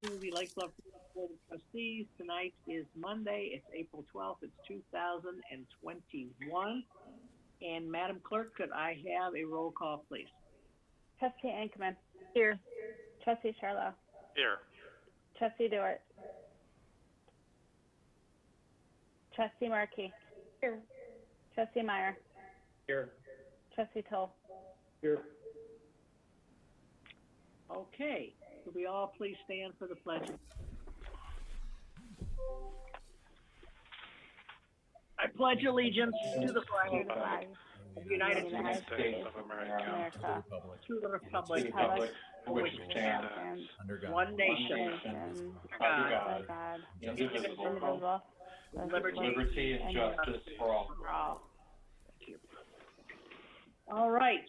To the Lake Bluff Board of Trustees. Tonight is Monday. It's April 12th. It's 2021. And Madam Clerk, could I have a roll call, please? Trustee Ankman. Here. Trustee Charlo. Here. Trustee Dewart. Trustee Markey. Here. Trustee Meyer. Here. Trustee Toll. Here. Okay. Could we all please stand for the pledge? I pledge allegiance to the flag of the United States of America. to the republic for which stands under God, one nation, under God, God, indivisible, with Liberty and justice for all. Thank you. All right.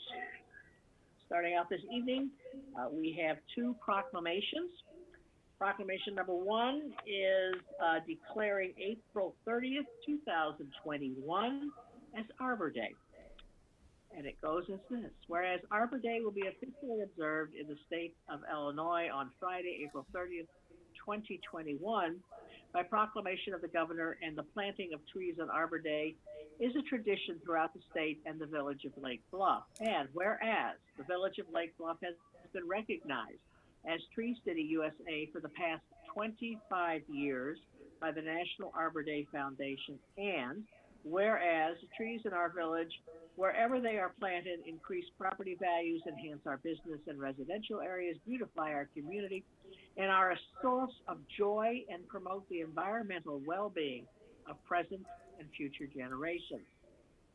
Starting out this evening, we have two proclamations. Proclamation number one is declaring April 30th, 2021 as Arbor Day. And it goes as this. Whereas Arbor Day will be officially observed in the state of Illinois on Friday, April 30th, 2021, by proclamation of the governor, and the planting of trees on Arbor Day is a tradition throughout the state and the village of Lake Bluff. And whereas the village of Lake Bluff has been recognized as Tree City USA for the past 25 years by the National Arbor Day Foundation, and whereas trees in our village, wherever they are planted, increase property values, enhance our business and residential areas, beautify our community, and are a source of joy and promote the environmental well-being of present and future generations.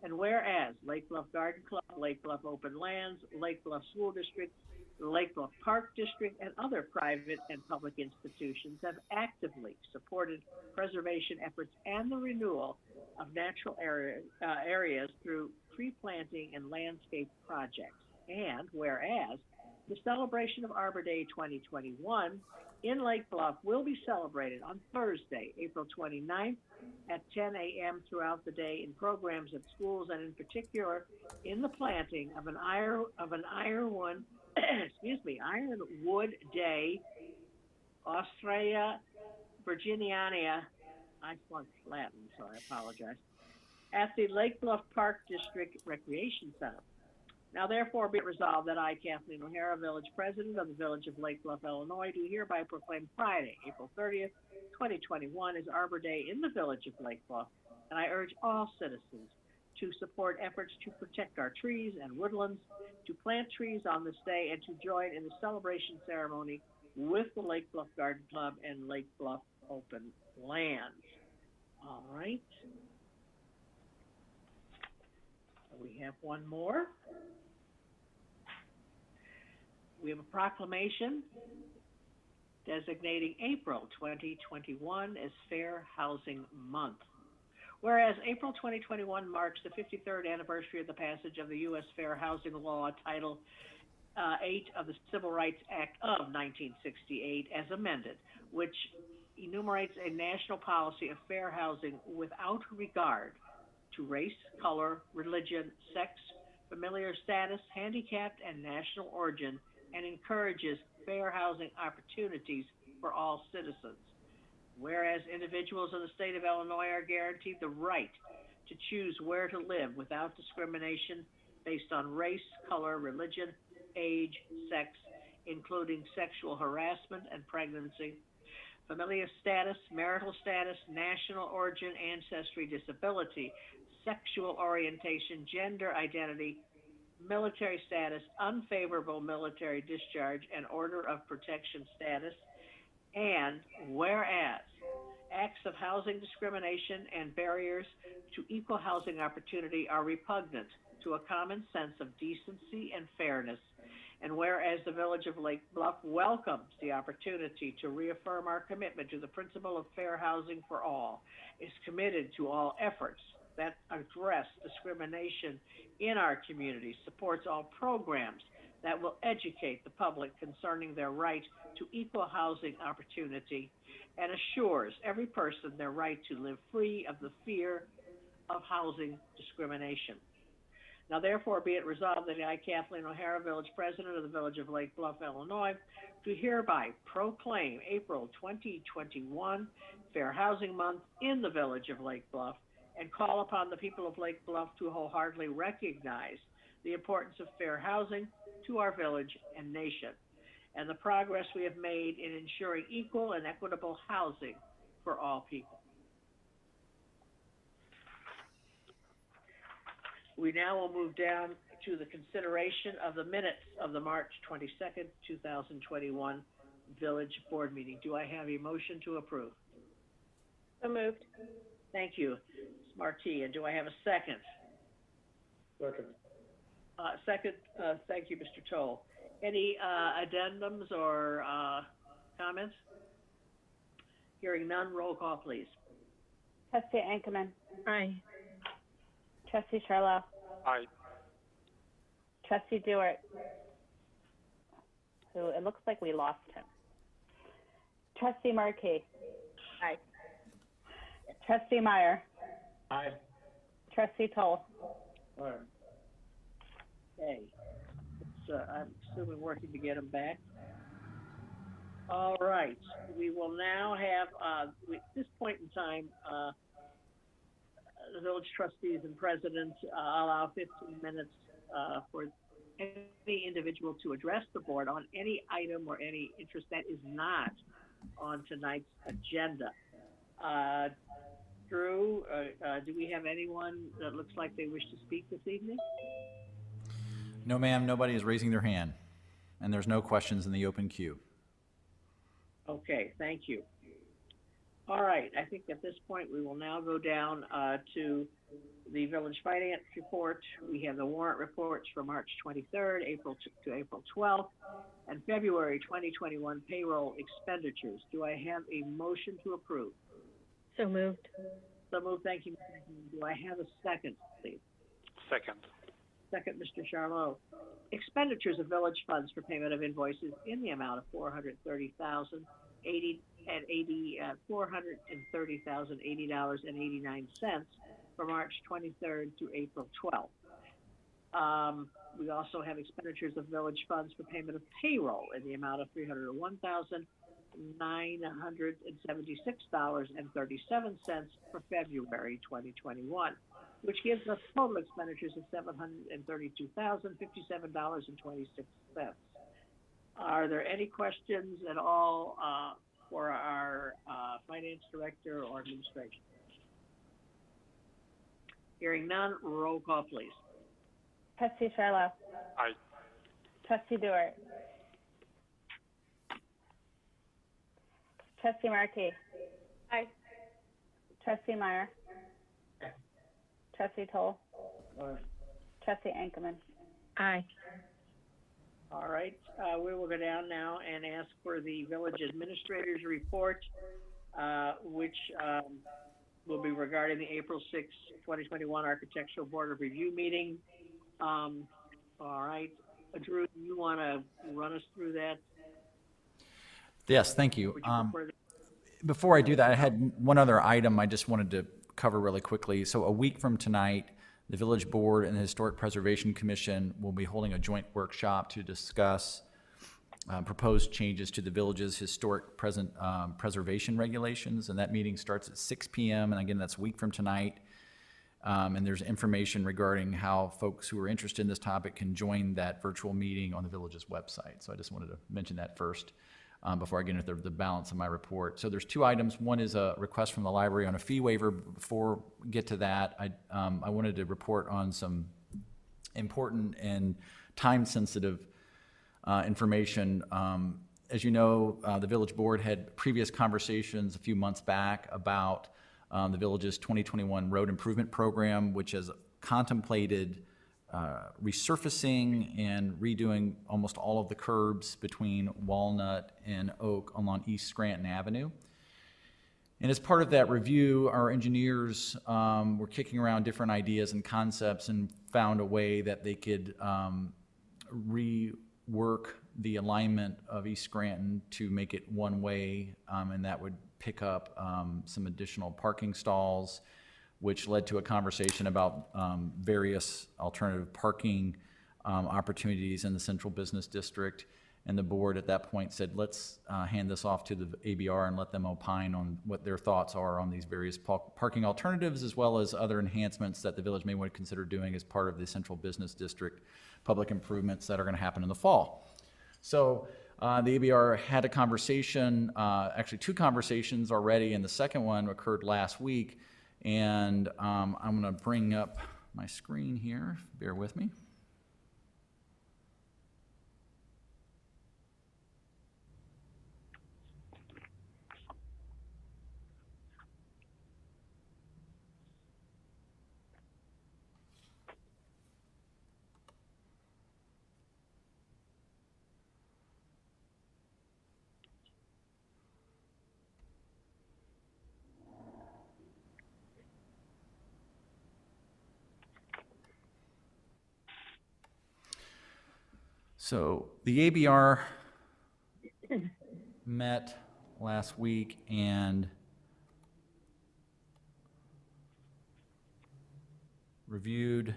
And whereas Lake Bluff Garden Club, Lake Bluff Open Lands, Lake Bluff School District, Lake Bluff Park District, and other private and public institutions have actively supported preservation efforts and the renewal of natural areas through tree planting and landscape projects. And whereas the celebration of Arbor Day 2021 in Lake Bluff will be celebrated on Thursday, April 29th at 10 a.m. throughout the day in programs at schools, and in particular in the planting of an ironwood Day, Australia Virginiana. I flunked Latin, so I apologize. At the Lake Bluff Park District Recreation Center. Now, therefore, be it resolved that I, Kathleen O'Hara, Village President of the Village of Lake Bluff, Illinois, do hereby proclaim Friday, April 30th, 2021 as Arbor Day in the Village of Lake Bluff, and I urge all citizens to support efforts to protect our trees and woodlands, to plant trees on this day, and to join in the celebration ceremony with the Lake Bluff Garden Club and Lake Bluff Open Lands. All right. We have one more. We have a proclamation designating April 2021 as Fair Housing Month. Whereas April 2021 marks the 53rd anniversary of the passage of the U.S. Fair Housing Law, Title 8 of the Civil Rights Act of 1968, as amended, which enumerates a national policy of fair housing without regard to race, color, religion, sex, familiar status, handicapped, and national origin, and encourages fair housing opportunities for all citizens. Whereas individuals in the state of Illinois are guaranteed the right to choose where to live without discrimination based on race, color, religion, age, sex, including sexual harassment and pregnancy, familial status, marital status, national origin, ancestry, disability, sexual orientation, gender identity, military status, unfavorable military discharge, and order of protection status. And whereas acts of housing discrimination and barriers to equal housing opportunity are repugnant to a common sense of decency and fairness, and whereas the Village of Lake Bluff welcomes the opportunity to reaffirm our commitment to the principle of fair housing for all, is committed to all efforts that address discrimination in our community, supports all programs that will educate the public concerning their right to equal housing opportunity, and assures every person their right to live free of the fear of housing discrimination. Now therefore be it resolved that I, Kathleen O'Hara, Village President of the Village of Lake Bluff, Illinois, do hereby proclaim April 2021 Fair Housing Month in the Village of Lake Bluff and call upon the people of Lake Bluff to wholeheartedly recognize the importance of fair housing to our village and nation, and the progress we have made in ensuring equal and equitable housing for all people. We now will move down to the consideration of the minutes of the March 22nd, 2021 Village Board meeting. Do I have a motion to approve? So moved. Thank you, Ms. Marti. And do I have a second? Second. Thank you, Mr. Toll. Any addendums or comments? Hearing none, roll call, please. Trustee Ankerman. Aye. Trustee Charlo. Aye. Trustee Dewart, who it looks like we lost him. Trustee Markey. Aye. Trustee Meyer. Aye. Trustee Toll. Aye. Okay. I'm assuming working to get them back. All right. We will now have, at this point in time, the village trustees and presidents allow 15 minutes for any individual to address the board on any item or any interest that is not on tonight's agenda. Drew, do we have anyone that looks like they wish to speak this evening? No, ma'am, nobody is raising their hand, and there's no questions in the open queue. Okay, thank you. All right, I think at this point we will now go down to the village finance report. We have the warrant reports for March 23rd, April to April 12th, and February 2021 payroll expenditures. Do I have a motion to approve? So moved. So moved, thank you. Do I have a second, please? Second. Second, Mr. Charlot. Expenditures of village funds for payment of invoices in the amount of $430,080 for March 23rd to April 12th. We also have expenditures of village funds for payment of payroll in the amount of $301,976.37 for February 2021, which gives us total expenditures of $732,057.26. Are there any questions at all for our finance director or administration? Hearing none, roll call, please. Trustee Charlo. Aye. Trustee Dewart. Trustee Markey. Aye. Trustee Meyer. Trustee Toll. Aye. Trustee Ankerman. Aye. All right, we will go down now and ask for the village administrator's report, which will be regarding the April 6, 2021 Architectural Board of Review meeting. All right, Drew, do you want to run us through that? Yes, thank you. Would you prefer that? Before I do that, I had one other item I just wanted to cover really quickly. So a week from tonight, the Village Board and the Historic Preservation Commission will be holding a joint workshop to discuss proposed changes to the village's historic preservation regulations, and that meeting starts at 6 p.m. and again, that's a week from tonight. And there's information regarding how folks who are interested in this topic can join that virtual meeting on the village's website. So I just wanted to mention that first before I get into the balance of my report. So there's two items. One is a request from the library on a fee waiver. Before we get to that, I wanted to report on some important and time-sensitive information. As you know, the Village Board had previous conversations a few months back about the village's 2021 road improvement program, which has contemplated resurfacing and redoing almost all of the curbs between Walnut and Oak along East Scranton Avenue. And as part of that review, our engineers were kicking around different ideas and concepts and found a way that they could rework the alignment of East Scranton to make it one way, and that would pick up some additional parking stalls, which led to a conversation about various alternative parking opportunities in the central business district. And the board at that point said, let's hand this off to the ABR and let them opine on what their thoughts are on these various parking alternatives, as well as other enhancements that the village may want to consider doing as part of the central business district public improvements that are going to happen in the fall. So the ABR had a conversation, actually 2 conversations already, and the second one occurred last week. And I'm going to bring up my screen here. Bear with me. So the ABR met last week and reviewed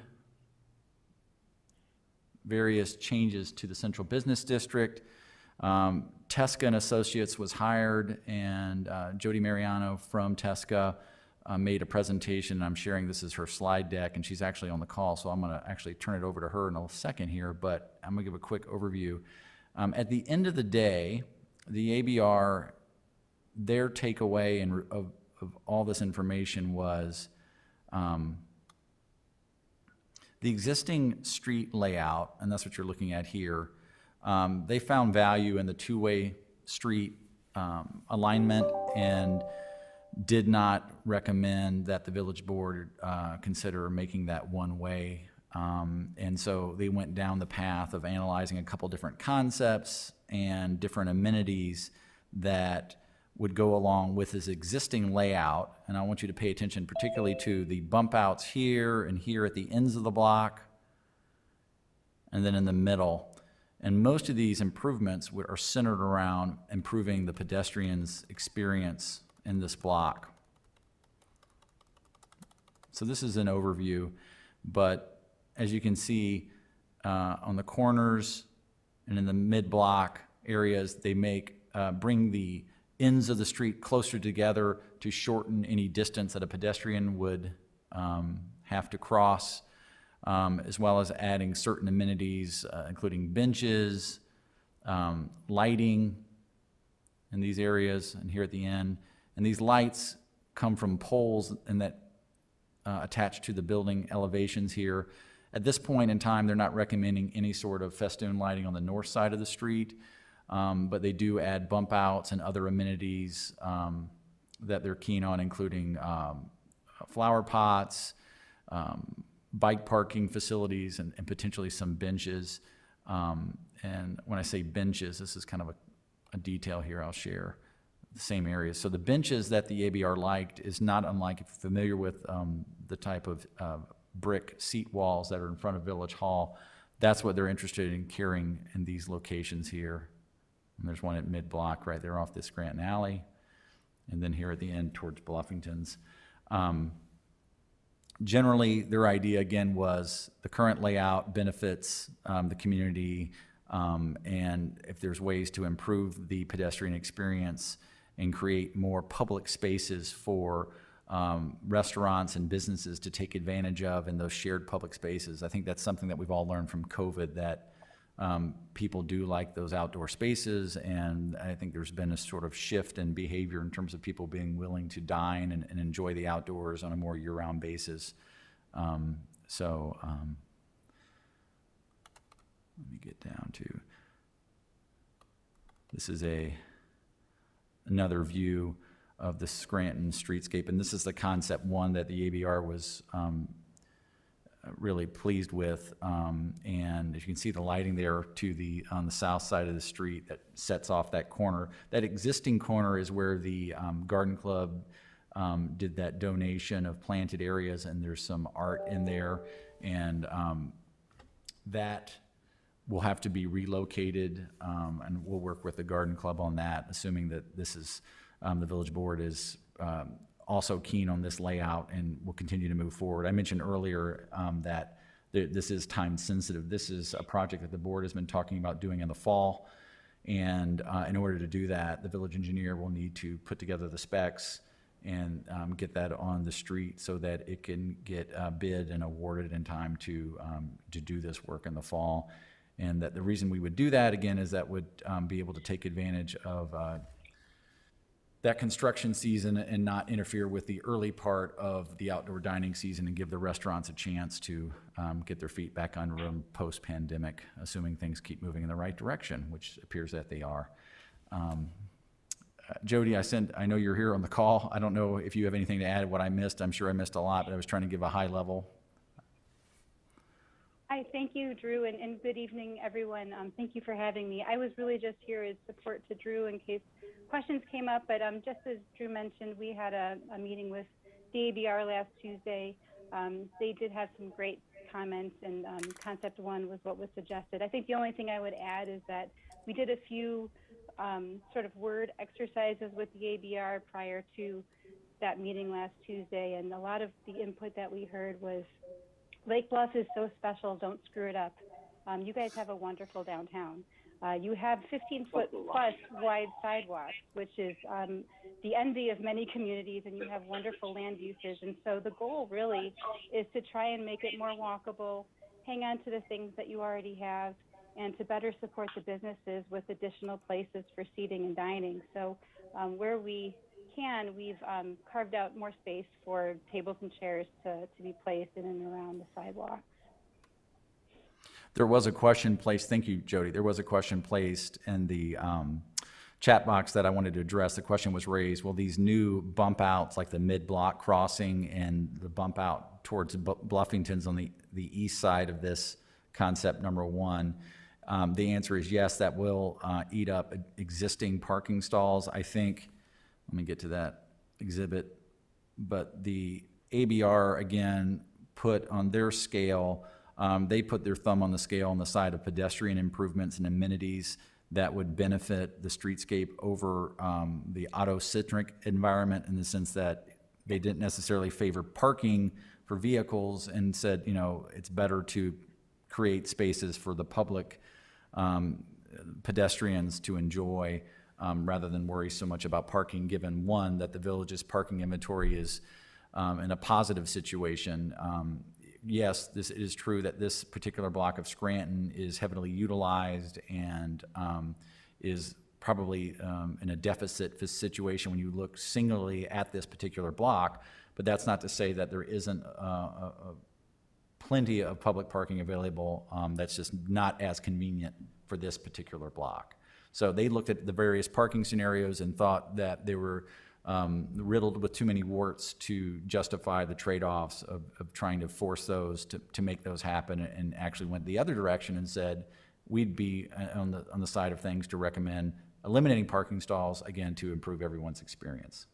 various changes to the central business district. Tesca and Associates was hired, and Jody Mariano from Tesca made a presentation. I'm sharing this as her slide deck, and she's actually on the call, so I'm going to actually turn it over to her in a second here, but I'm going to give a quick overview. At the end of the day, the ABR, their takeaway of all this information was the existing street layout, and that's what you're looking at here. They found value in the 2-way street alignment and did not recommend that the village board consider making that 1-way. And so they went down the path of analyzing a couple different concepts and different amenities that would go along with this existing layout. And I want you to pay attention particularly to the bump outs here and here at the ends of the block, and then in the middle. And most of these improvements are centered around improving the pedestrian's experience in this block. So this is an overview, but as you can see on the corners and in the mid-block areas, they bring the ends of the street closer together to shorten any distance that a pedestrian would have to cross, as well as adding certain amenities, including benches, lighting in these areas and here at the end. And these lights come from poles and that attached to the building elevations here. At this point in time, they're not recommending any sort of festoon lighting on the north side of the street, but they do add bump outs and other amenities that they're keen on, including flower pots, bike parking facilities, and potentially some benches. And when I say benches, this is kind of a detail here I'll share. The same areas. So the benches that the ABR liked is not unlike, if you're familiar with the type of brick seat walls that are in front of Village Hall, that's what they're interested in carrying in these locations here. And there's one at mid-block right there off this Scranton Alley, and then here at the end towards Bluffington's. Generally, their idea, again, was the current layout benefits the community, and if there's ways to improve the pedestrian experience and create more public spaces for restaurants and businesses to take advantage of in those shared public spaces. I think that's something that we've all learned from COVID, that people do like those outdoor spaces, and I think there's been a sort of shift in behavior in terms of people being willing to dine and enjoy the outdoors on a more year-round basis. Let me get down to, this is another view of the Scranton streetscape, and this is the concept one that the ABR was really pleased with. And as you can see, the lighting there on the south side of the street that sets off that corner. That existing corner is where the garden club did that donation of planted areas, and there's some art in there, and that will have to be relocated, and we'll work with the garden club on that, assuming that this is the village board is also keen on this layout and will continue to move forward. I mentioned earlier that this is time sensitive. This is a project that the board has been talking about doing in the fall. And in order to do that, the village engineer will need to put together the specs and get that on the street so that it can get bid and awarded in time to do this work in the fall. And that the reason we would do that, again, is that would be able to take advantage of that construction season and not interfere with the early part of the outdoor dining season and give the restaurants a chance to get their feet back under them post-pandemic, assuming things keep moving in the right direction, which appears that they are. Jody, I know you're here on the call. I don't know if you have anything to add, what I missed. I'm sure I missed a lot, but I was trying to give a high level. Hi, thank you, Drew, and good evening, everyone. Thank you for having me. I was really just here as support to Drew in case questions came up, but just as Drew mentioned, we had a meeting with the ABR last Tuesday. They did have some great comments, and concept one was what was suggested. I think the only thing I would add is that we did a few sort of word exercises with the ABR prior to that meeting last Tuesday, and a lot of the input that we heard was, Lake Bluff is so special, don't screw it up. You guys have a wonderful downtown. You have 15-foot plus wide sidewalks, which is the envy of many communities, and you have wonderful land uses. And so the goal really is to try and make it more walkable, hang on to the things that you already have, and to better support the businesses with additional places for seating and dining. So where we can, we've carved out more space for tables and chairs to be placed in and around the sidewalks. There was a question placed, thank you, Jody. There was a question placed in the chat box that I wanted to address. The question was raised, will these new bump outs like the mid-block crossing and the bump out towards Bluffington's on the east side of this concept number one, the answer is yes, that will eat up existing parking stalls. I think, let me get to that exhibit, but the ABR, again, put on their scale, they put their thumb on the scale on the side of pedestrian improvements and amenities that would benefit the streetscape over the auto-centric environment, in the sense that they didn't necessarily favor parking for vehicles and said, you know, it's better to create spaces for the public pedestrians to enjoy rather than worry so much about parking, given one, that the village's parking inventory is in a positive situation. Yes, this is true that this particular block of Scranton is heavily utilized and is probably in a deficit situation when you look singularly at this particular block, but that's not to say that there isn't plenty of public parking available that's just not as convenient for this particular block. So they looked at the various parking scenarios and thought that they were riddled with too many warts to justify the trade-offs of trying to force those to make those happen, and actually went the other direction and said we'd be on the side of things to recommend eliminating parking stalls, again, to improve everyone's experience.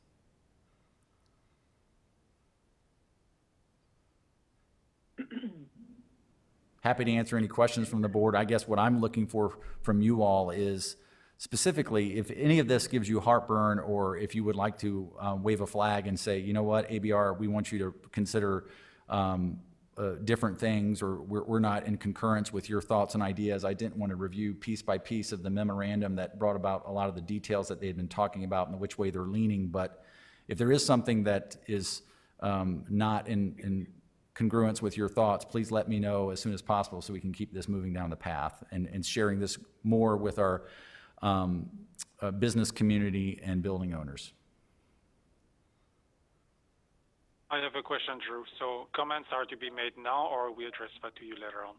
Happy to answer any questions from the board. I guess what I'm looking for from you all is specifically, if any of this gives you heartburn, or if you would like to wave a flag and say, you know what, ABR, we want you to consider different things, or we're not in concurrence with your thoughts and ideas. I didn't want to review piece by piece of the memorandum that brought about a lot of the details that they had been talking about and which way they're leaning. But if there is something that is not in congruence with your thoughts, please let me know as soon as possible so we can keep this moving down the path and sharing this more with our business community and building owners. I have a question, Drew. So comments are to be made now, or we address that to you later on?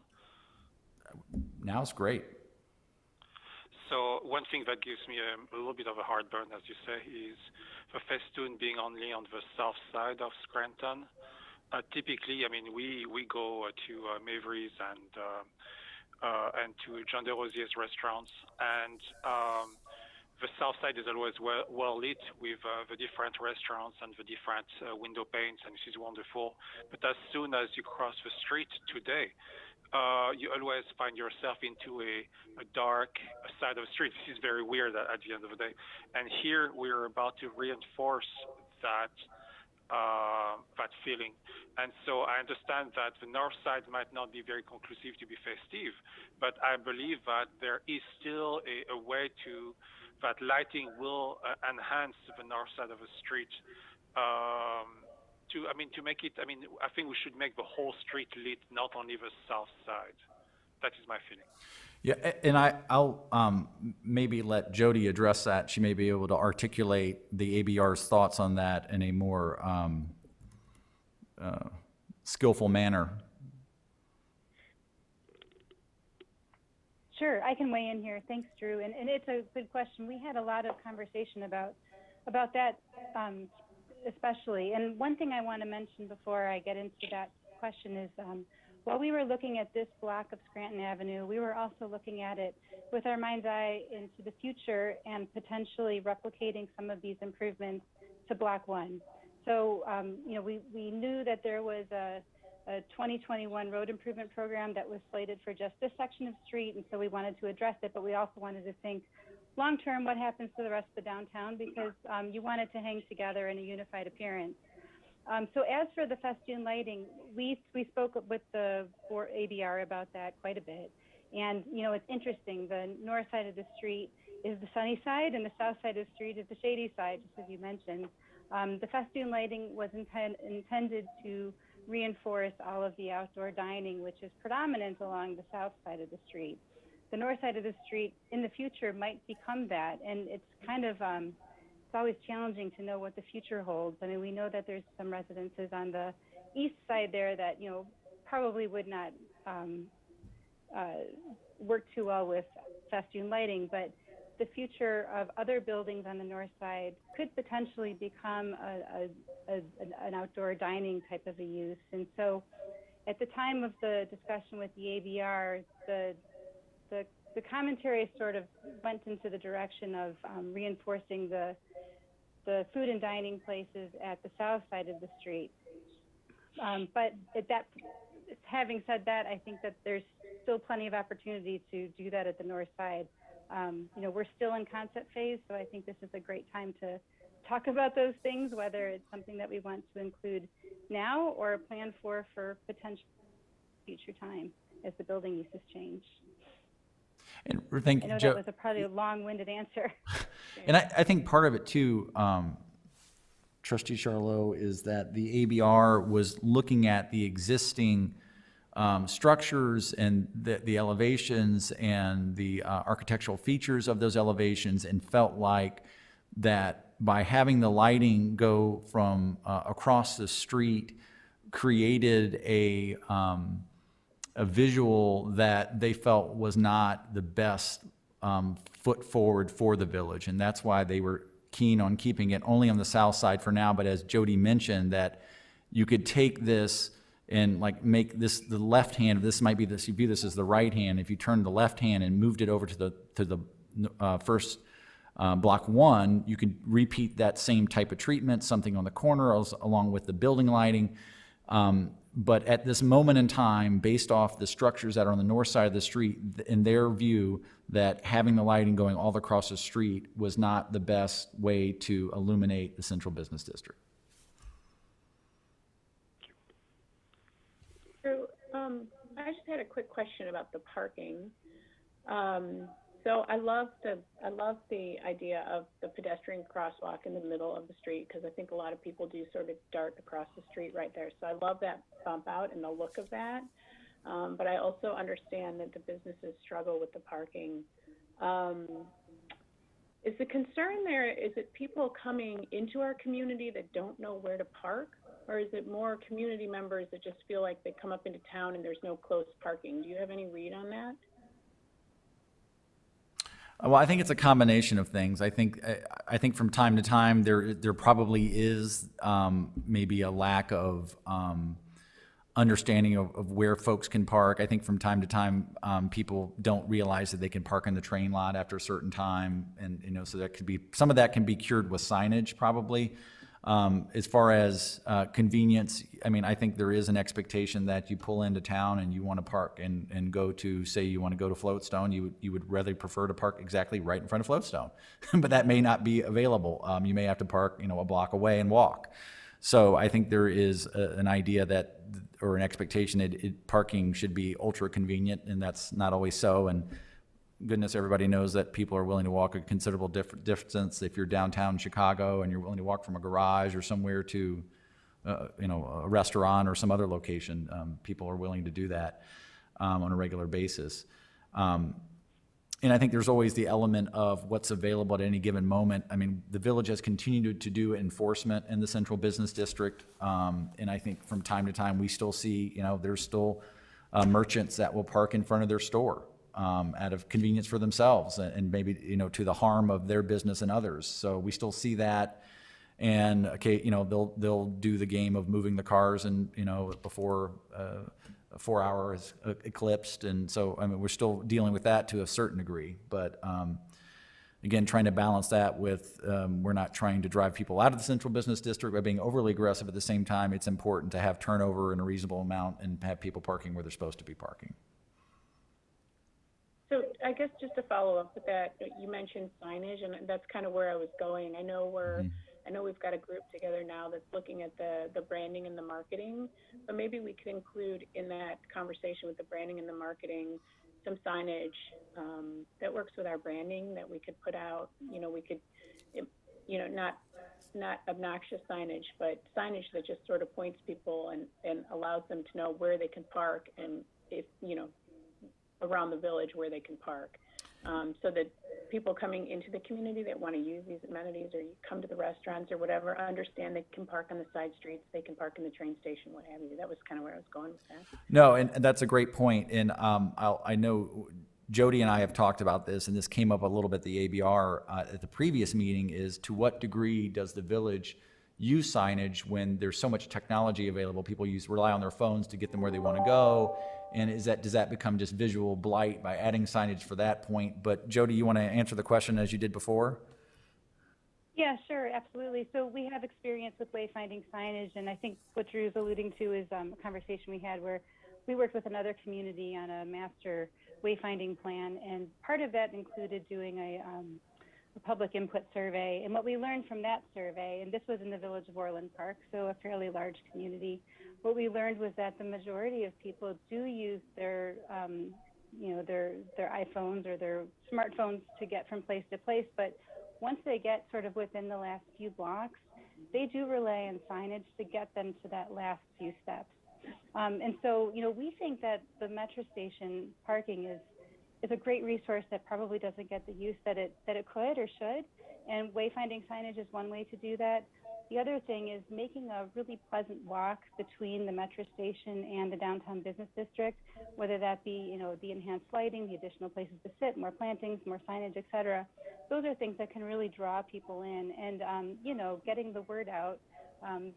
Now's great. So one thing that gives me a little bit of a heartburn, as you say, is the festoon being only on the south side of Scranton. Typically, I mean, we go to Mavry's and to John DeRosier's restaurants, and the south side is always well lit with the different restaurants and the different window panes, and this is wonderful. But as soon as you cross the street today, you always find yourself into a dark side of the street. This is very weird at the end of the day. And here we're about to reinforce that that feeling. And so I understand that the north side might not be very conclusive to be festive, but I believe that there is still a way that lighting will enhance the north side of the street. To make it, I think we should make the whole street lit, not only the south side. That is my feeling. Yeah, and I'll maybe let Jody address that. She may be able to articulate the ABR's thoughts on that in a more skillful manner. Sure, I can weigh in here. Thanks, Drew. And it's a good question. We had a lot of conversation about that, especially. And one thing I want to mention before I get into that question is, while we were looking at this block of Scranton Avenue, we were also looking at it with our mind's eye into the future and potentially replicating some of these improvements to Block 1. So, we knew that there was a 2021 road improvement program that was slated for just this section of street, and so we wanted to address it, but we also wanted to think long-term what happens to the rest of the downtown, because you want it to hang together in a unified appearance. So as for the festoon lighting, we spoke with the ABR about that quite a bit. And, it's interesting. The north side of the street is the sunny side, and the south side of the street is the shady side, just as you mentioned. The festoon lighting was intended to reinforce all of the outdoor dining, which is predominant along the south side of the street. The north side of the street in the future might become that, and it's kind of it's always challenging to know what the future holds. I mean, we know that there's some residences on the east side there that, probably would not work too well with festoon lighting, but the future of other buildings on the north side could potentially become an outdoor dining type of a use. And so at the time of the discussion with the ABR, the commentary sort of went into the direction of reinforcing the food and dining places at the south side of the street. But having said that, I think that there's still plenty of opportunity to do that at the north side. We're still in concept phase, so I think this is a great time to talk about those things, whether it's something that we want to include now or plan for potential future time as the building uses change. And I know that was probably a long-winded answer. And I think part of it too, Trustee Charlot, is that the ABR was looking at the existing structures and the elevations and the architectural features of those elevations, and felt like that by having the lighting go from across the street created a visual that they felt was not the best foot forward for the village. And that's why they were keen on keeping it only on the south side for now. But as Jody mentioned, that you could take this and make this the left hand. This might be this. You view this as the right hand. If you turned the left hand and moved it over to the first Block 1, you could repeat that same type of treatment, something on the corner along with the building lighting. But at this moment in time, based off the structures that are on the north side of the street, in their view, that having the lighting going all across the street was not the best way to illuminate the central business district. So, I just had a quick question about the parking. So I love the idea of the pedestrian crosswalk in the middle of the street, because I think a lot of people do sort of dart across the street right there. So I love that bump out and the look of that. But I also understand that the businesses struggle with the parking. Is the concern there, is it people coming into our community that don't know where to park? Or is it more community members that just feel like they come up into town and there's no close parking? Do you have any read on that? Well, I think it's a combination of things. I think from time to time there probably is maybe a lack of understanding of where folks can park. I think from time to time people don't realize that they can park in the train lot after a certain time, and so that could be, some of that can be cured with signage probably. As far as convenience, I think there is an expectation that you pull into town and you want to park and go to, say you want to go to Floatstone, you would rather prefer to park exactly right in front of Floatstone, but that may not be available. You may have to park, a block away and walk. So I think there is an idea that, or an expectation that parking should be ultra convenient, and that's not always so. And goodness, everybody knows that people are willing to walk a considerable distance. If you're downtown Chicago and you're willing to walk from a garage or somewhere to, a restaurant or some other location, people are willing to do that on a regular basis. And I think there's always the element of what's available at any given moment. I mean, the village has continued to do enforcement in the central business district. And I think from time to time, we still see, there's still merchants that will park in front of their store out of convenience for themselves and maybe, to the harm of their business and others. So we still see that. And, okay, they'll do the game of moving the cars and, before 4 hours eclipsed. And so, I mean, we're still dealing with that to a certain degree. But again, trying to balance that with we're not trying to drive people out of the central business district by being overly aggressive. At the same time, it's important to have turnover in a reasonable amount and have people parking where they're supposed to be parking. So I guess just to follow up with that, you mentioned signage, and that's kind of where I was going. I know we've got a group together now that's looking at the branding and the marketing, but maybe we could include in that conversation with the branding and the marketing some signage that works with our branding that we could put out. We could, not obnoxious signage, but signage that just sort of points people and allows them to know where they can park and if, around the village where they can park. So that people coming into the community that want to use these amenities or you come to the restaurants or whatever, understand they can park on the side streets, they can park in the train station, what have you. That was kind of where I was going with that. No, and that's a great point. And I know Jody and I have talked about this, and this came up a little bit at the ABR at the previous meeting, is to what degree does the village use signage when there's so much technology available? People rely on their phones to get them where they want to go. And does that become just visual blight by adding signage for that point? But Jody, you want to answer the question as you did before? Yeah, sure, absolutely. So we have experience with wayfinding signage, and I think what Drew's alluding to is a conversation we had where we worked with another community on a master wayfinding plan, and part of that included doing a public input survey. And what we learned from that survey, and this was in the village of Orland Park, so a fairly large community, what we learned was that the majority of people do use their iPhones or their smartphones to get from place to place, but once they get sort of within the last few blocks, they do rely on signage to get them to that last few steps. And so, we think that the metro station parking is a great resource that probably doesn't get the use that it could or should, and wayfinding signage is one way to do that. The other thing is making a really pleasant walk between the metro station and the downtown business district, whether that be, the enhanced lighting, the additional places to sit, more plantings, more signage, et cetera. Those are things that can really draw people in, and, getting the word out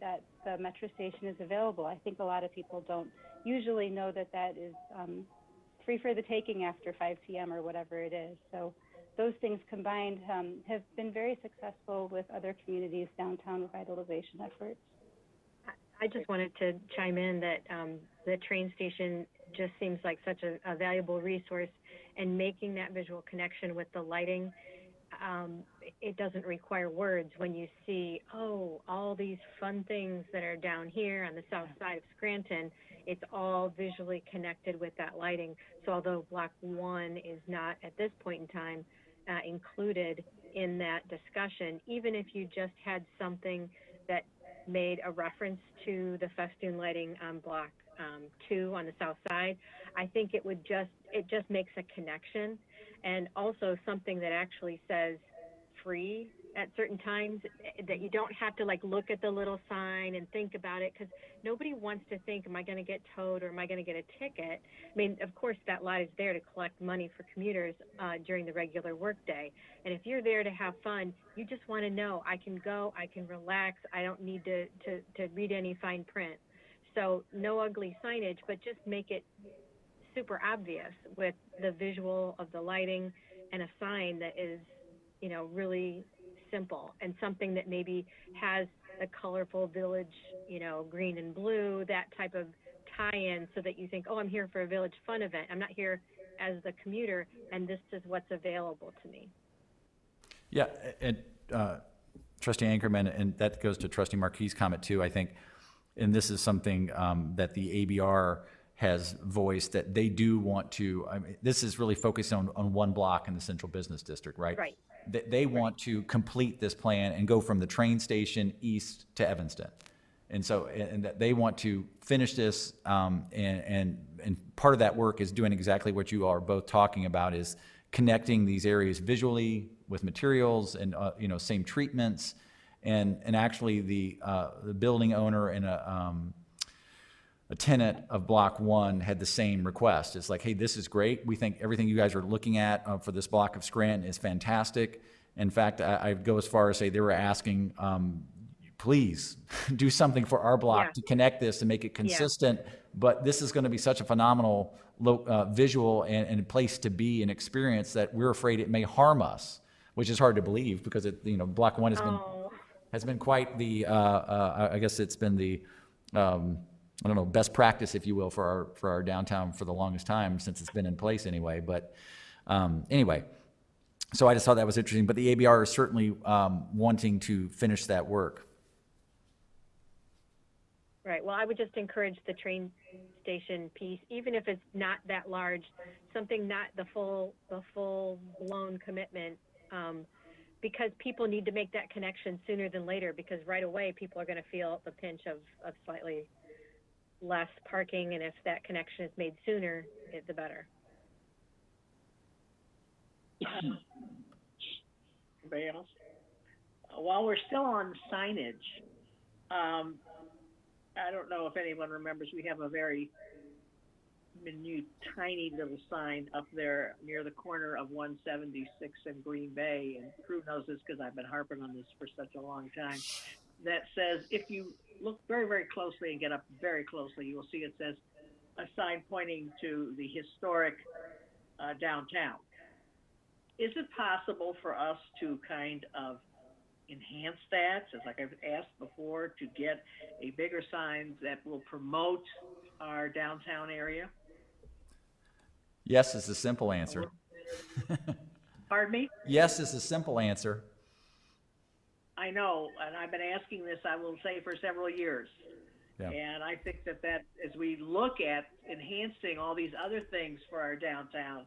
that the metro station is available. I think a lot of people don't usually know that is free for the taking after 5 p.m. or whatever it is. So those things combined have been very successful with other communities' downtown revitalization efforts. I just wanted to chime in that the train station just seems like such a valuable resource, and making that visual connection with the lighting, it doesn't require words when you see, all these fun things that are down here on the south side of Scranton. It's all visually connected with that lighting. So although Block 1 is not at this point in time included in that discussion, even if you just had something that made a reference to the festoon lighting on Block 2 on the south side, I think it just makes a connection, and also something that actually says free at certain times, that you don't have to look at the little sign and think about it, because nobody wants to think, am I going to get towed or am I going to get a ticket? I mean, of course, that lot is there to collect money for commuters during the regular workday. And if you're there to have fun, you just want to know, I can go, I can relax, I don't need to read any fine print. So no ugly signage, but just make it super obvious with the visual of the lighting and a sign that is, really simple, and something that maybe has a colorful village, green and blue, that type of tie-in, so that you think, I'm here for a village fun event. I'm not here as the commuter, and this is what's available to me. Yeah, and Trustee Anchorman, and that goes to Trustee Marquis' comment too, I think, and this is something that the ABR has voiced, that they do want to, I mean, this is really focused on one block in the central business district, right? Right. They want to complete this plan and go from the train station east to Evanston. And so, and that they want to finish this, and part of that work is doing exactly what you are both talking about, is connecting these areas visually with materials and, you know, same treatments. And actually the building owner and a tenant of Block 1 had the same request. It's like, hey, this is great. We think everything you guys are looking at for this block of Scranton is fantastic. In fact, I'd go as far as say they were asking, please do something for our block to connect this and make it consistent. But this is going to be such a phenomenal visual and place to be and experience that we're afraid it may harm us, which is hard to believe because it, you know, Block 1 has been quite the I guess it's been the I don't know, best practice, if you will, for our downtown for the longest time, since it's been in place anyway. But anyway, so I just thought that was interesting. But the ABR is certainly wanting to finish that work. Right. Well, I would just encourage the train station piece, even if it's not that large, something not the full blown commitment, because people need to make that connection sooner than later. Because right away, people are going to feel the pinch of slightly less parking, and if that connection is made sooner, the better. Anybody else? While we're still on signage, I don't know if anyone remembers, we have a very minute, tiny little sign up there near the corner of 176 and Green Bay, and Drew knows this because I've been harping on this for such a long time, that says, if you look very, very closely and get up very closely, you will see it says a sign pointing to the historic downtown. Is it possible for us to kind of enhance that, just like I've asked before, to get a bigger sign that will promote our downtown area? Yes is the simple answer. Pardon me? Yes is the simple answer. I know, and I've been asking this, I will say, for several years. Yeah. And I think that as we look at enhancing all these other things for our downtown,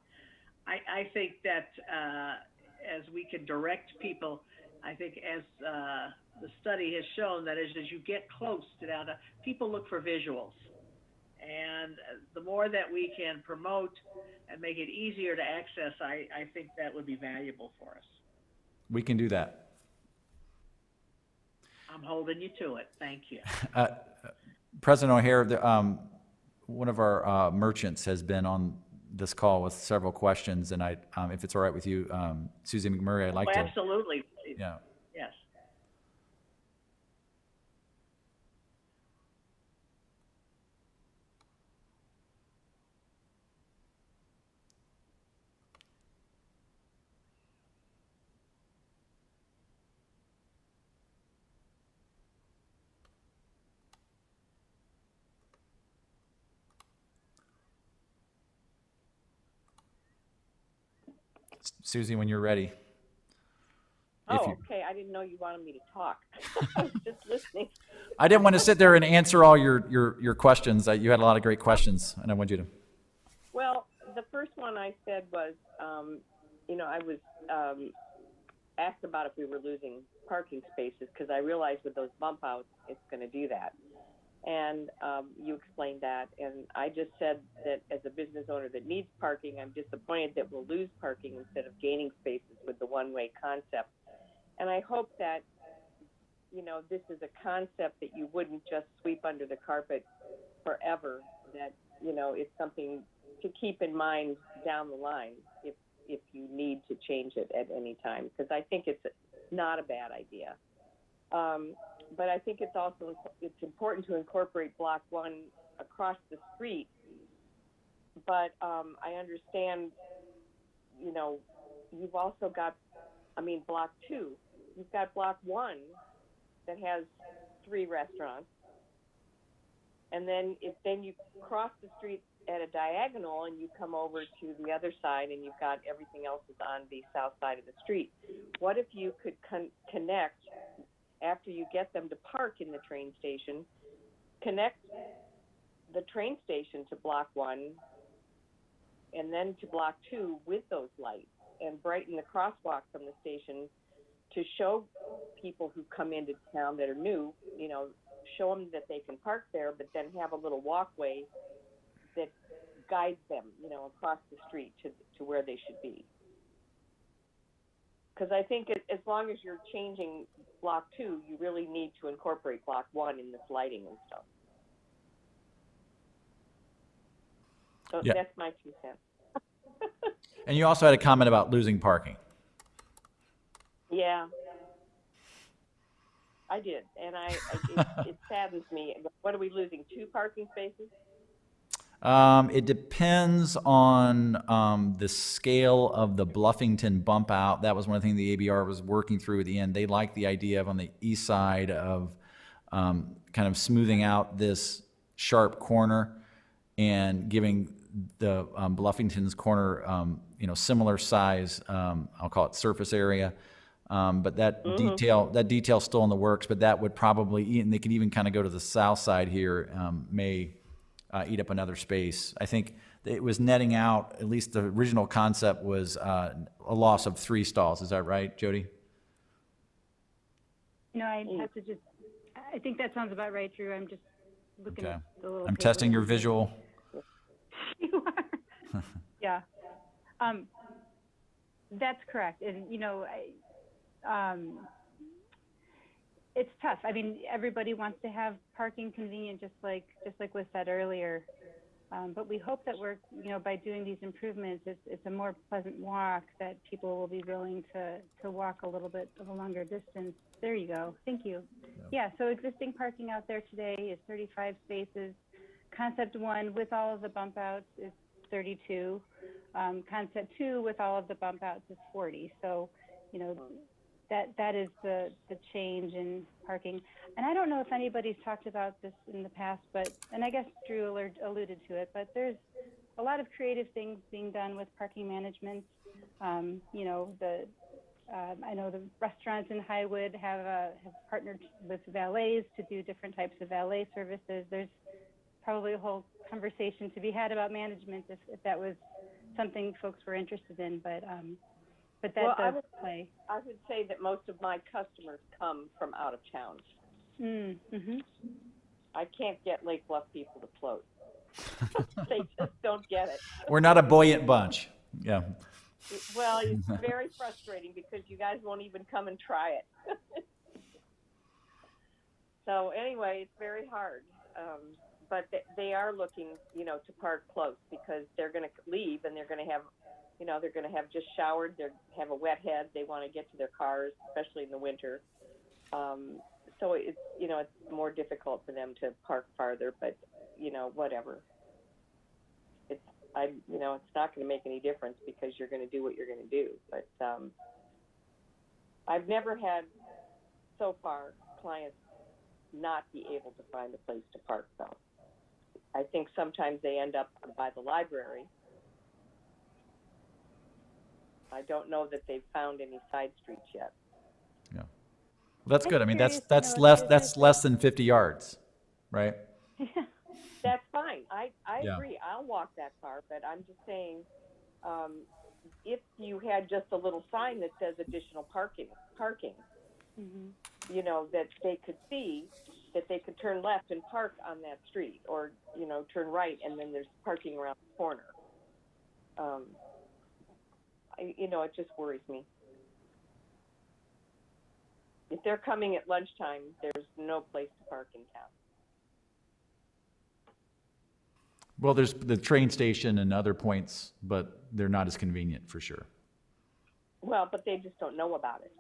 I think that as we can direct people, I think as the study has shown, that as you get close to downtown, people look for visuals. And the more that we can promote and make it easier to access, I think that would be valuable for us. We can do that. I'm holding you to it. Thank you. President O'Hare, one of our merchants has been on this call with several questions, and if it's all right with you, Susie McMurray, I'd like to. Absolutely. Yeah. Yes. Susie, when you're ready. Okay. I didn't know you wanted me to talk. I was just listening. I didn't want to sit there and answer all your questions. You had a lot of great questions, and I want you to. Well, the first one I said was, I was asked about if we were losing parking spaces, because I realized with those bump outs, it's going to do that. And you explained that, and I just said that as a business owner that needs parking, I'm disappointed that we'll lose parking instead of gaining spaces with the one-way concept. And I hope that, this is a concept that you wouldn't just sweep under the carpet forever, that, it's something to keep in mind down the line if you need to change it at any time, because I think it's not a bad idea. But I think it's important to incorporate Block 1 across the street. But I understand, you've also got, Block 2. You've got Block 1 that has 3 restaurants. And then you cross the street at a diagonal and you come over to the other side and you've got everything else is on the south side of the street. What if you could connect after you get them to park in the train station, connect the train station to block 1 and then to block 2 with those lights, and brighten the crosswalk from the station to show people who come into town that are new, show them that they can park there, but then have a little walkway that guides them, across the street to where they should be. Because I think as long as you're changing block 2, you really need to incorporate block 1 in this lighting and stuff. So Yeah. That's my 2 cents. And you also had a comment about losing parking. Yeah, I did, and it saddens me. What are we losing? 2 parking spaces? It depends on the scale of the Bluffington bump out. That was one of the things the ABR was working through at the end. They liked the idea of on the east side of kind of smoothing out this sharp corner and giving the Bluffington's corner, similar size, I'll call it surface area. But that detail's still in the works, but that would probably, and they could even kind of go to the south side here, may eat up another space. I think it was netting out, at least the original concept was a loss of 3 stalls. Is that right, Jody? I have to I think that sounds about right, Drew. I'm just looking Okay. at the little I'm paper. testing your visual. You are. Yeah. That's correct. And, it's tough. I mean, everybody wants to have parking convenient, just like was said earlier. But we hope that we're, by doing these improvements, it's a more pleasant walk, that people will be willing to walk a little bit of a longer distance. There you go. Thank you. Yeah, so existing parking out there today is 35 spaces. Concept 1 with all of the bump outs is 32. Concept 2 with all of the bump outs is 40. So, that is the change in parking. And I don't know if anybody's talked about this in the past, and I guess Drew alluded to it, but there's a lot of creative things being done with parking management. I know the restaurants in Highwood have partnered with valets to do different types of valet services. There's probably a whole conversation to be had about management if that was something folks were interested in, but that does play. I would say that most of my customers come from out of town. Mm-hmm. I can't get Lake Bluff people to float. They just don't get it. We're not a buoyant bunch. Yeah. Well, it's very frustrating because you guys won't even come and try it. So anyway, it's very hard. But they are looking, to park close, because they're going to leave and they're going to have, they're going to have just showered, they have a wet head, they want to get to their cars, especially in the winter. So it's, it's more difficult for them to park farther, but, whatever. It's not going to make any difference because you're going to do what you're going to do. But I've never had, so far, clients not be able to find a place to park, though. I think sometimes they end up by the library. I don't know that they've found any side streets yet. Yeah. Well, that's good. I mean, that's less than 50 yards, right? That's fine. I Yeah. agree. I'll walk that far, but I'm just saying, if you had just a little sign that says additional parking, Mm-hmm. That they could see, that they could turn left and park on that street, or, turn right and then there's parking around the corner. It just worries me. If they're coming at lunchtime, there's no place to park in town. Well, there's the train station and other points, but they're not as convenient for sure. Well, but they just don't know about it,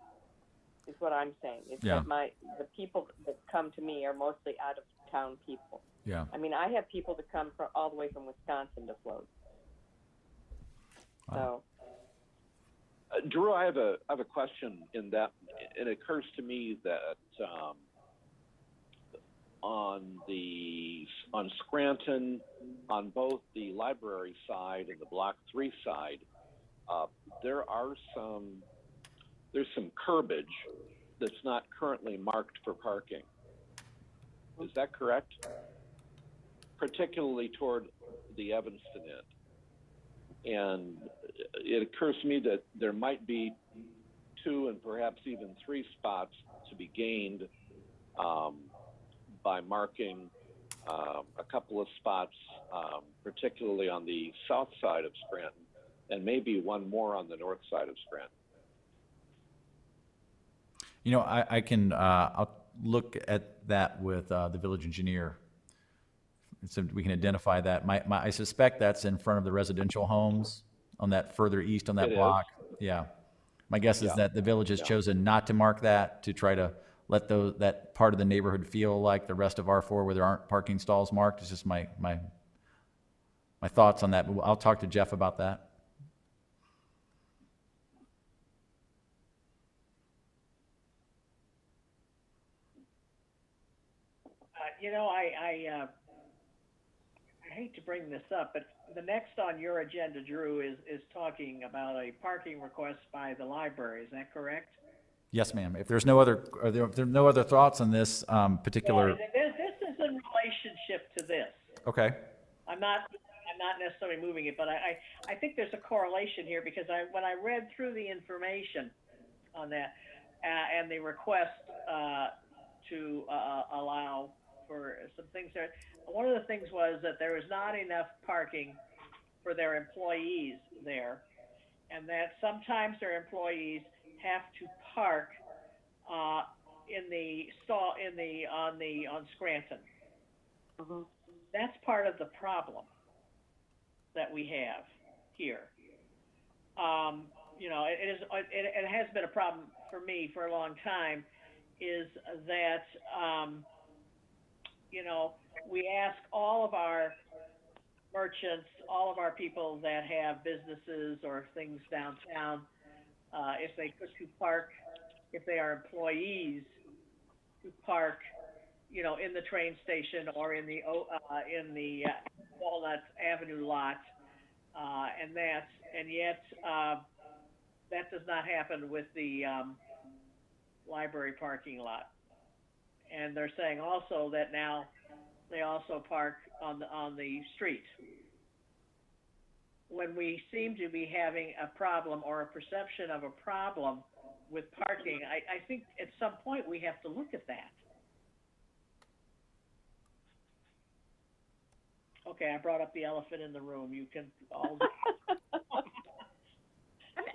is what I'm saying. It's Yeah. that the people that come to me are mostly out of town people. Yeah. I mean, I have people that come all the way from Wisconsin to float. Wow. So. Drew, I have a question in that it occurs to me that on Scranton, on both the library side and the Block 3 side, there's some curbage that's not currently marked for parking. Is that correct? Particularly toward the Evanston end. And it occurs to me that there might be 2 and perhaps even 3 spots to be gained by marking a couple of spots, particularly on the south side of Scranton, and maybe 1 more on the north side of Scranton. You know, I can, I'll look at that with the village engineer. So we can identify that. I suspect that's in front of the residential homes on that further east on that It block. Yeah. My guess is Yeah. that the village has chosen not to mark that to try to let that part of the neighborhood feel like the rest of R4 where there aren't parking stalls marked. It's just my thoughts on that. But I'll talk to Jeff about that. You know, I hate to bring this up, but the next on your agenda, Drew, is talking about a parking request by the library. Is that correct? Yes, ma'am. If there's no other, if there are no other thoughts on this particular. Well, this is in relationship to this. Okay. I'm not necessarily moving it, but I think there's a correlation here because when I read through the information on that and the request to allow for some things there, one of the things was that there is not enough parking for their employees there, and that sometimes their employees have to park on Scranton. Mm-hmm. That's part of the problem that we have here. You know, it has been a problem for me for a long time, is that, you know, we ask all of our merchants, all of our people that have businesses or things downtown, if they could to park, if they are employees, to park, you know, in the train station or in the Walnut Avenue lot, and yet that does not happen with the library parking lot. And they're saying also that now they also park on the street. When we seem to be having a problem or a perception of a problem with parking, I think at some point we have to look at that. Okay, I brought up the elephant in the room. You can all.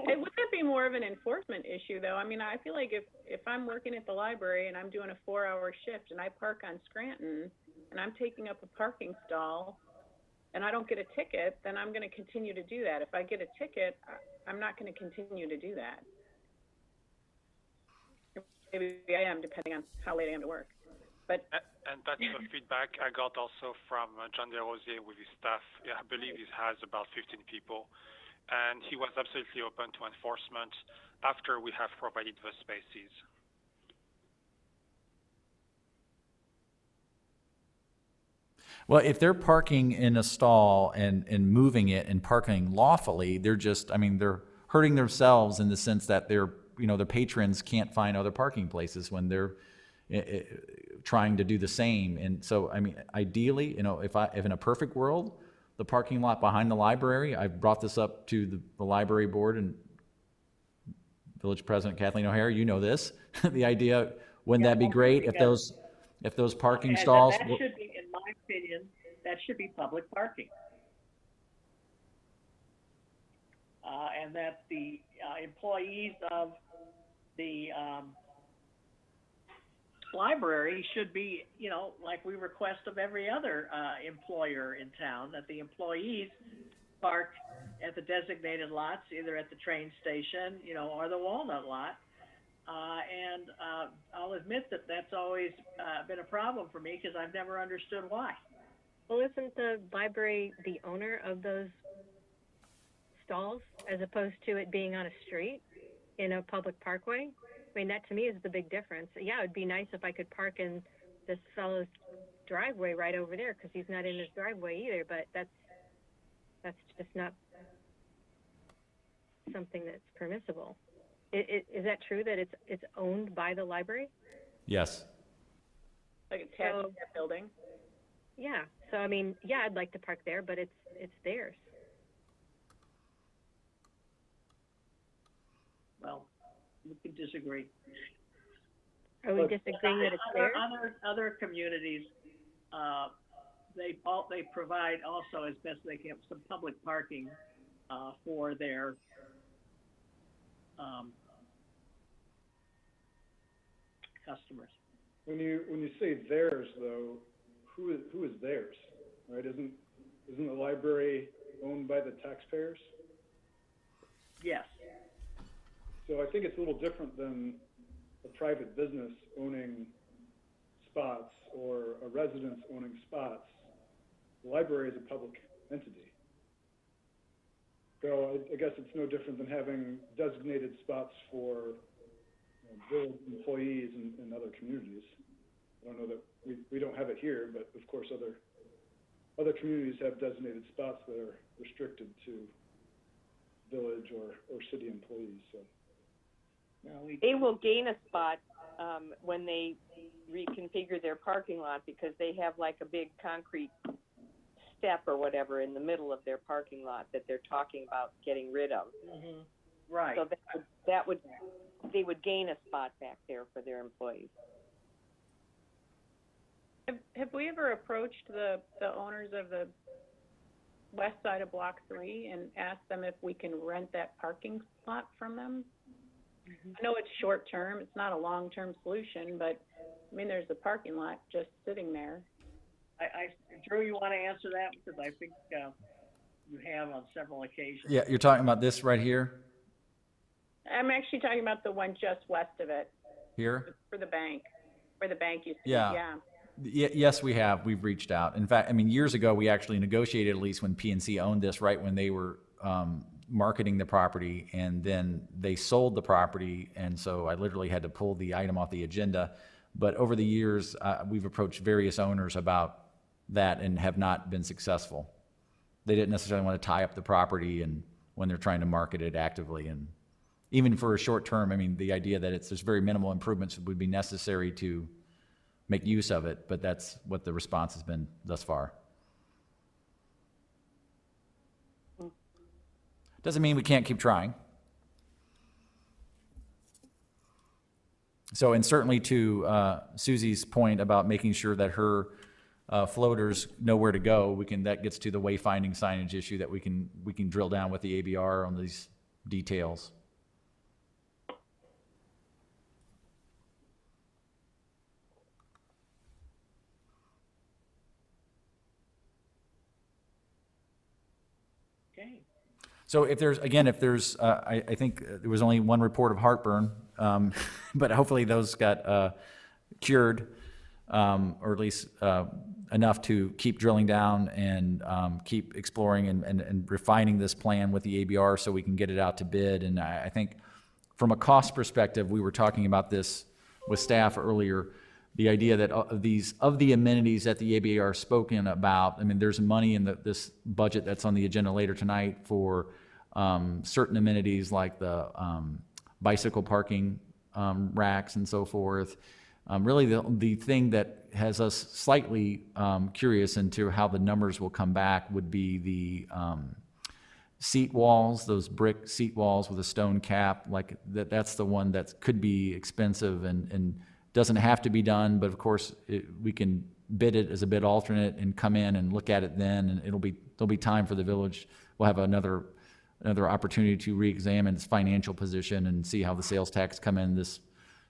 Wouldn't that be more of an enforcement issue, though? I mean, I feel like if I'm working at the library and I'm doing a 4-hour shift and I park on Scranton and I'm taking up a parking stall and I don't get a ticket, then I'm going to continue to do that. If I get a ticket, I'm not going to continue to do that. Maybe I am, depending on how late I am to work. But and that's the feedback I got also from John DeRosier with his staff. Yeah, I believe he has about 15 people. And he was absolutely open to enforcement after we have provided the spaces. Well, if they're parking in a stall and moving it and parking lawfully, they're just, I mean, they're hurting themselves in the sense that they're, you know, the patrons can't find other parking places when they're trying to do the same. And so, I mean, ideally, you know, if in a perfect world, the parking lot behind the library, I brought this up to the library board and Village President Kathleen O'Hare, you know this, the idea, wouldn't that be great if those parking stalls. That should be, in my opinion, that should be public parking. And that the employees of the library should be, you know, like we request of every other employer in town, that the employees park at the designated lots, either at the train station, you know, or the Walnut lot. And I'll admit that that's always been a problem for me because I've never understood why. Well, isn't the library the owner of those stalls as opposed to it being on a street in a public parkway? I mean, that to me is the big difference. Yeah, it'd be nice if I could park in this fellow's driveway right over there because he's not in his driveway either, but that's just not something that's permissible. Is that true that it's owned by the library? Yes. Like attached to that building? Yeah. So I mean, yeah, I'd like to park there, but it's theirs. Well, we can disagree. Are we disagreeing that it's theirs? Other communities, they provide also as best they can some public parking, for their, customers. When you say theirs, though, who is theirs, right? Isn't the library owned by the taxpayers? Yes. So I think it's a little different than a private business owning spots or a residence owning spots. The library is a public entity. So I guess it's no different than having designated spots for village employees in other communities. I don't know that we don't have it here, but of course other communities have designated spots that are restricted to village or city employees. So. They will gain a spot when they reconfigure their parking lot because they have like a big concrete step or whatever in the middle of their parking lot that they're talking about getting rid of. Mm-hmm. Right. So they would gain a spot back there for their employees. Have we ever approached the owners of the west side of Block 3 and asked them if we can rent that parking spot from them? Mm-hmm. I know it's short term, it's not a long-term solution, but I mean, there's a parking lot just sitting there. Drew, you want to answer that? Because I think you have on several occasions. Yeah, you're talking about this right here? I'm actually talking about the one just west of it. Here? For the bank, where the bank used to be, yeah. Yes, we have. We've reached out. In fact, I mean, years ago, we actually negotiated a lease when PNC owned this, right when they were marketing the property, and then they sold the property, and so I literally had to pull the item off the agenda. But over the years, we've approached various owners about that and have not been successful. They didn't necessarily want to tie up the property and when they're trying to market it actively. And even for a short term, I mean, the idea that there's very minimal improvements would be necessary to make use of it, but that's what the response has been thus far. Doesn't mean we can't keep trying. So, and certainly to Susie's point about making sure that her floaters know where to go, that gets to the wayfinding signage issue that we can drill down with the ABR on these details. Okay. So if there's, I think there was only one report of heartburn, but hopefully those got cured, or at least enough to keep drilling down and keep exploring and refining this plan with the ABR so we can get it out to bid. And I think from a cost perspective, we were talking about this with staff earlier, the idea that of the amenities that the ABR spoken about, I mean, there's money in this budget that's on the agenda later tonight for certain amenities like the bicycle parking racks and so forth. Really, the thing that has us slightly curious into how the numbers will come back would be the seat walls, those brick seat walls with a stone cap. Like that's the one that could be expensive and doesn't have to be done, but of course we can bid it as a bid alternate and come in and look at it then, and there'll be time for the village. We'll have another opportunity to re-examine its financial position and see how the sales tax come in this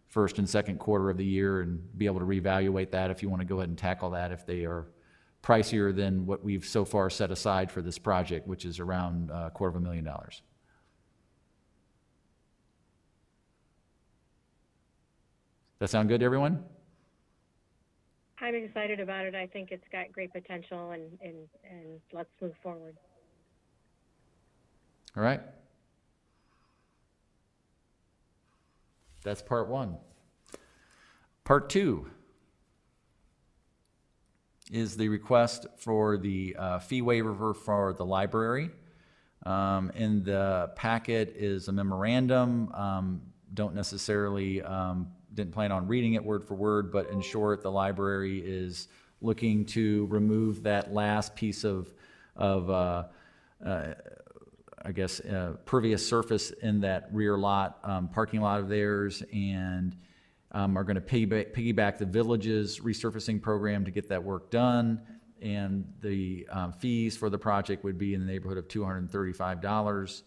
first and second quarter of the year and be able to reevaluate that if you want to go ahead and tackle that if they are pricier than what we've so far set aside for this project, which is around $250,000. That sound good to everyone? I'm excited about it. I think it's got great potential, and let's move forward. All right. That's part one. Part two is the request for the fee waiver for the library. In the packet is a memorandum. Don't necessarily, didn't plan on reading it word for word, but in short, the library is looking to remove that last piece of pervious surface in that rear lot, parking lot of theirs, and are going to piggyback the village's resurfacing program to get that work done. And the fees for the project would be in the neighborhood of $235.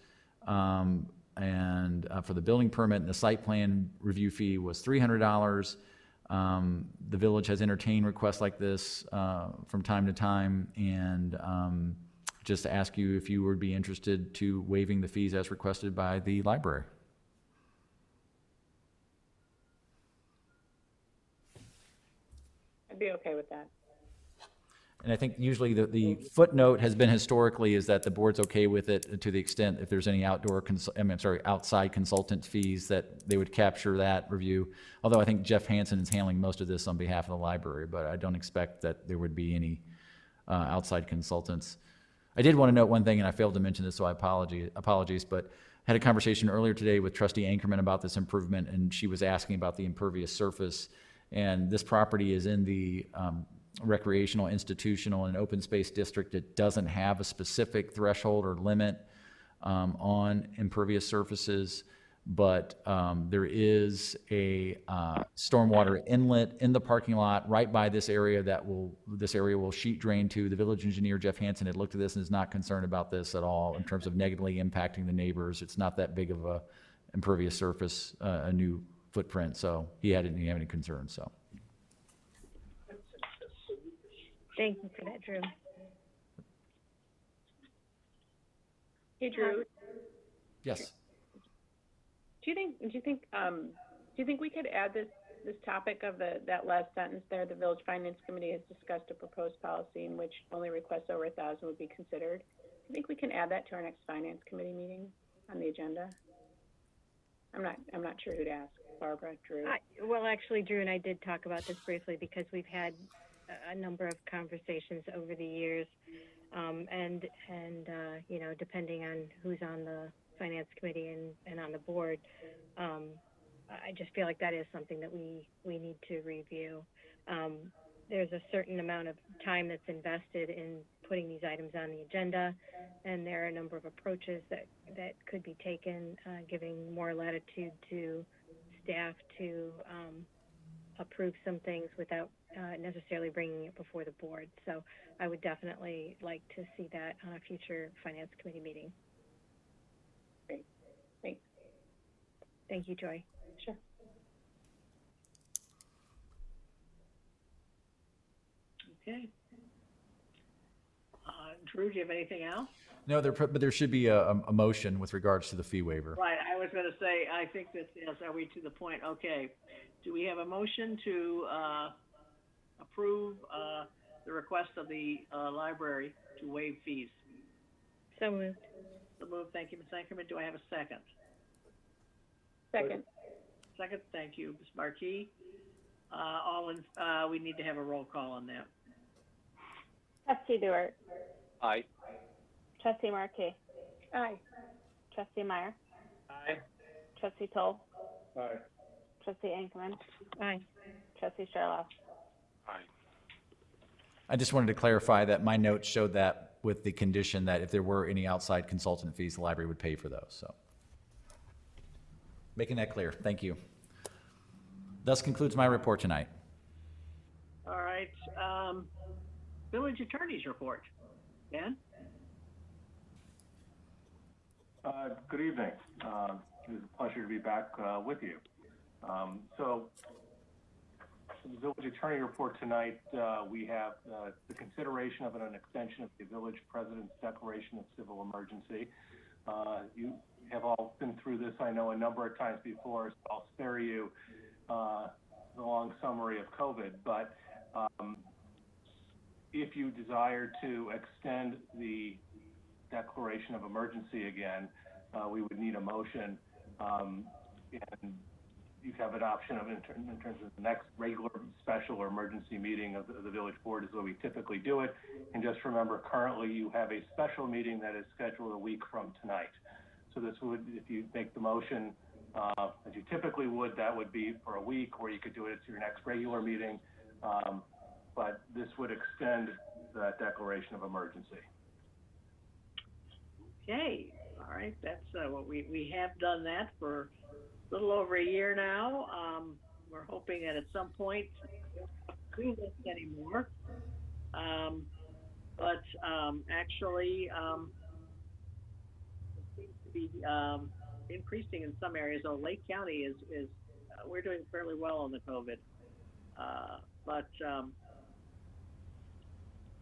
And for the building permit and the site plan review fee was $300. The village has entertained requests like this from time to time, and just to ask you if you would be interested to waiving the fees as requested by the library. I'd be okay with that. And I think usually the footnote has been historically is that the board's okay with it to the extent if there's any outside consultant fees that they would capture that review. Although I think Jeff Hansen is handling most of this on behalf of the library, but I don't expect that there would be any outside consultants. I did want to note one thing, and I failed to mention this, so I apologies, but I had a conversation earlier today with Trustee Ankerman about this improvement, and she was asking about the impervious surface. And this property is in the recreational, institutional, and open space district. It doesn't have a specific threshold or limit on impervious surfaces, but there is a stormwater inlet in the parking lot right by this area this area will sheet drain to. The village engineer, Jeff Hansen, had looked at this and is not concerned about this at all in terms of negatively impacting the neighbors. It's not that big of a impervious surface, a new footprint, so he didn't have any concerns, so. Thank you for that, Drew. Hey, Drew, Yes. do you think we could add this topic of that last sentence there? The Village Finance Committee has discussed a proposed policy in which only requests over 1,000 would be considered. Do you think we can add that to our next Finance Committee meeting on the agenda? I'm not sure who to ask. Barbara, Drew. Well, actually, Drew and I did talk about this briefly because we've had a number of conversations over the years, and depending on who's on the Finance Committee and on the board, I just feel like that is something that we need to review. There's a certain amount of time that's invested in putting these items on the agenda, and there are a number of approaches that could be taken, giving more latitude to staff to approve some things without necessarily bringing it before the board. So I would definitely like to see that on a future Finance Committee meeting. Great. Thanks. Thank you, Joy. Sure. Okay. Drew, do you have anything else? No, but there should be a motion with regards to the fee waiver. Right, I was going to say, I think this is, are we to the point? Okay. Do we have a motion to approve the request of the library to waive fees? So moved. So moved. Thank you, Ms. Ankerman. Do I have a second? Second. Second. Thank you, Ms. Markey. We need to have a roll call on that. Trustee Dewart. Aye. Trustee Markey. Aye. Trustee Meyer. Aye. Trustee Toll. Aye. Trustee Ankerman. Aye. Trustee Sherlock. Aye. I just wanted to clarify that my notes showed that with the condition that if there were any outside consultant fees, the library would pay for those, so. Making that clear, thank you. Thus concludes my report tonight. All right. Village Attorney's report. Ben? Good evening. It is a pleasure to be back with you. So, the Village Attorney report tonight, we have the consideration of an extension of the Village President's Declaration of Civil Emergency. You have all been through this, I know, a number of times before, so I'll spare you the long summary of COVID, but if you desire to extend the declaration of emergency again, we would need a motion. And you have an option of in terms of the next regular, special, or emergency meeting of the village board is the way we typically do it. And just remember, currently you have a special meeting that is scheduled a week from tonight. So this would, if you make the motion as you typically would, that would be for a week, or you could do it at your next regular meeting. But this would extend that declaration of emergency. Okay, all right, that's what we have done that for a little over a year now. We're hoping that at some point we won't have to do this anymore. But actually, it seems to be increasing in some areas. Though Lake County is we're doing fairly well on the COVID.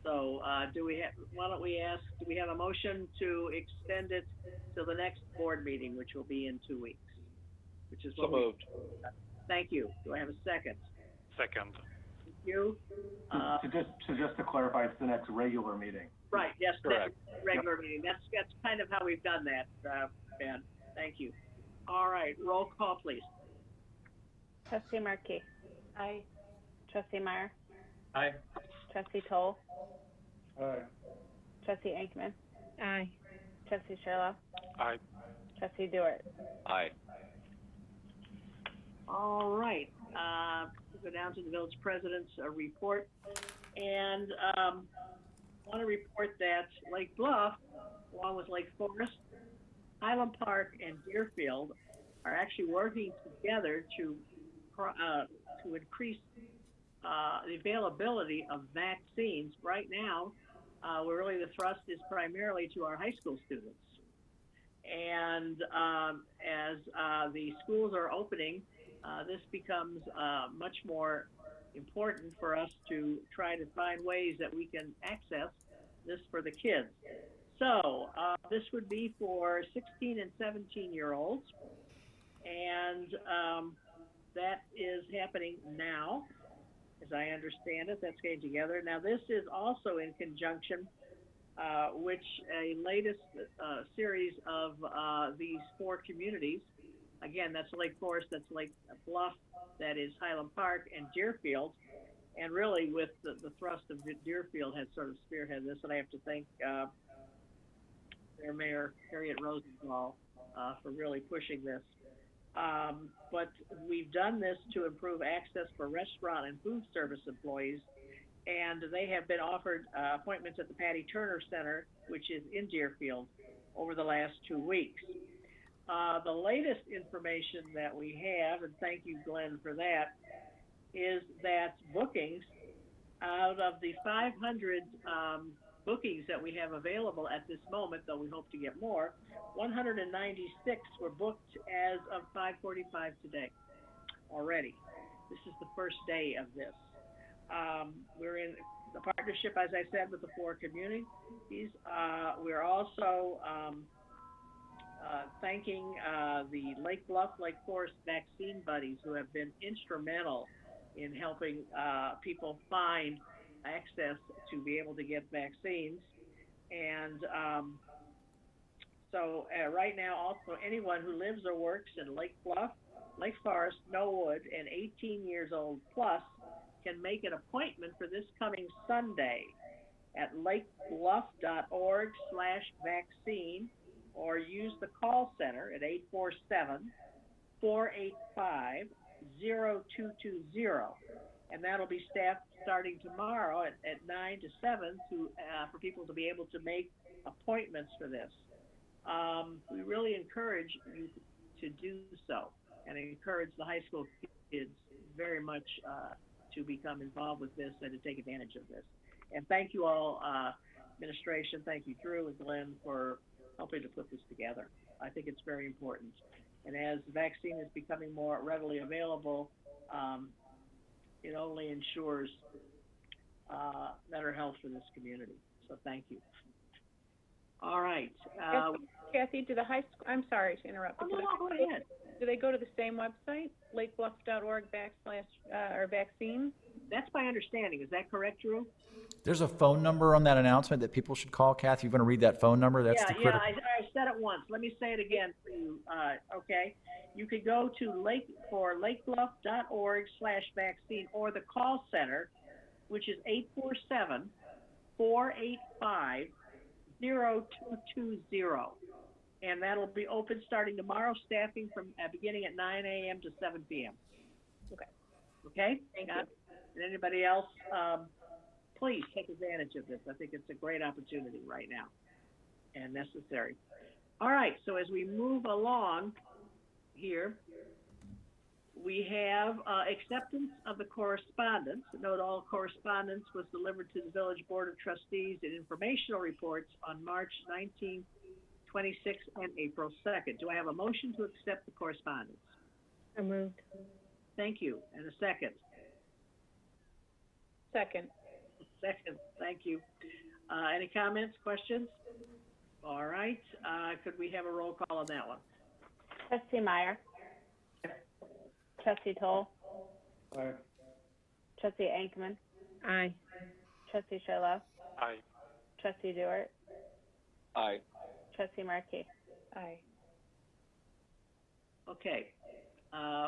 So do we have, why don't we ask, do we have a motion to extend it to the next board meeting, which will be in 2 weeks? Which is what So moved. Thank you. Do I have a second? Second. Thank you. So just to clarify, it's the next regular meeting. Right, yes, Correct. next regular meeting. That's kind of how we've done that, Ben. Thank you. All right, roll call, please. Trustee Markey. Aye. Trustee Meyer. Aye. Trustee Toll. Aye. Trustee Ankman. Aye. Trustee Sherlock. Aye. Trustee Dewart. Aye. All right, we'll go down to the village president's report. And I want to report that Lake Bluff, along with Lake Forest, Highland Park, and Deerfield are actually working together to increase the availability of vaccines. Right now, really the thrust is primarily to our high school students. And as the schools are opening, this becomes much more important for us to try to find ways that we can access this for the kids. So this would be for 16 and 17-year-olds, and that is happening now, as I understand it. That's getting together. Now, this is also in conjunction which a latest series of these 4 communities. Again, that's Lake Forest, that's Lake Bluff, that is Highland Park, and Deerfield. And really, with the thrust of Deerfield has sort of spearheaded this, and I have to thank their mayor, Harriet Rosenthal, for really pushing this. But we've done this to improve access for restaurant and food service employees, and they have been offered appointments at the Patty Turner Center, which is in Deerfield, over the last 2 weeks. The latest information that we have, and thank you, Glenn, for that, is that bookings, out of the 500 bookings that we have available at this moment, though we hope to get more, 196 were booked as of 5:45 today already. This is the first day of this. We're in the partnership, as I said, with the 4 communities. We're also thanking the Lake Bluff, Lake Forest vaccine buddies who have been instrumental in helping people find access to be able to get vaccines. And so right now, also anyone who lives or works in Lake Bluff, Lake Forest, Knollwood, and 18 years old plus can make an appointment for this coming Sunday at lakebluff.org/vaccine, or use the call center at 847-485-0220. And that'll be staffed starting tomorrow at 9 to 7 for people to be able to make appointments for this. We really encourage you to do so, and encourage the high school kids very much to become involved with this and to take advantage of this. And thank you all, administration. Thank you, Drew and Glenn, for helping to put this together. I think it's very important. And as the vaccine is becoming more readily available, it only ensures better health for this community. So thank you. All right. Kathy, do the high school, I'm sorry to interrupt. Oh, but do no, the go high school- ahead. Do they go to the same website, lakebluff.org/or vaccine? That's my understanding. Is that correct, Drew? There's a phone number on that announcement that people should call. Kathy, you want to read that phone number? That's the critical. I said it once. Let me say it again for you. Okay. You could go to lakebluff.org/vaccine or the call center, which is 847-485-0220. And that'll be open starting tomorrow, staffing from beginning at 9 a.m. to 7 p.m. Okay. Okay? Thank you. And anybody else, please take advantage of this. I think it's a great opportunity right now and necessary. All right, so as we move along here, we have acceptance of the correspondence. Note all correspondence was delivered to the Village Board of Trustees and informational reports on March 19th, 26th, and April 2nd. Do I have a motion to accept the correspondence? So moved. Thank you. And a second? Second. Second, thank you. Any comments, questions? All right, could we have a roll call on that one? Trustee Meyer. Trustee Toll. Aye. Trustee Ankman. Aye. Trustee Sherlow. Aye. Trustee Dewart. Aye. Trustee Markey. Aye. Okay,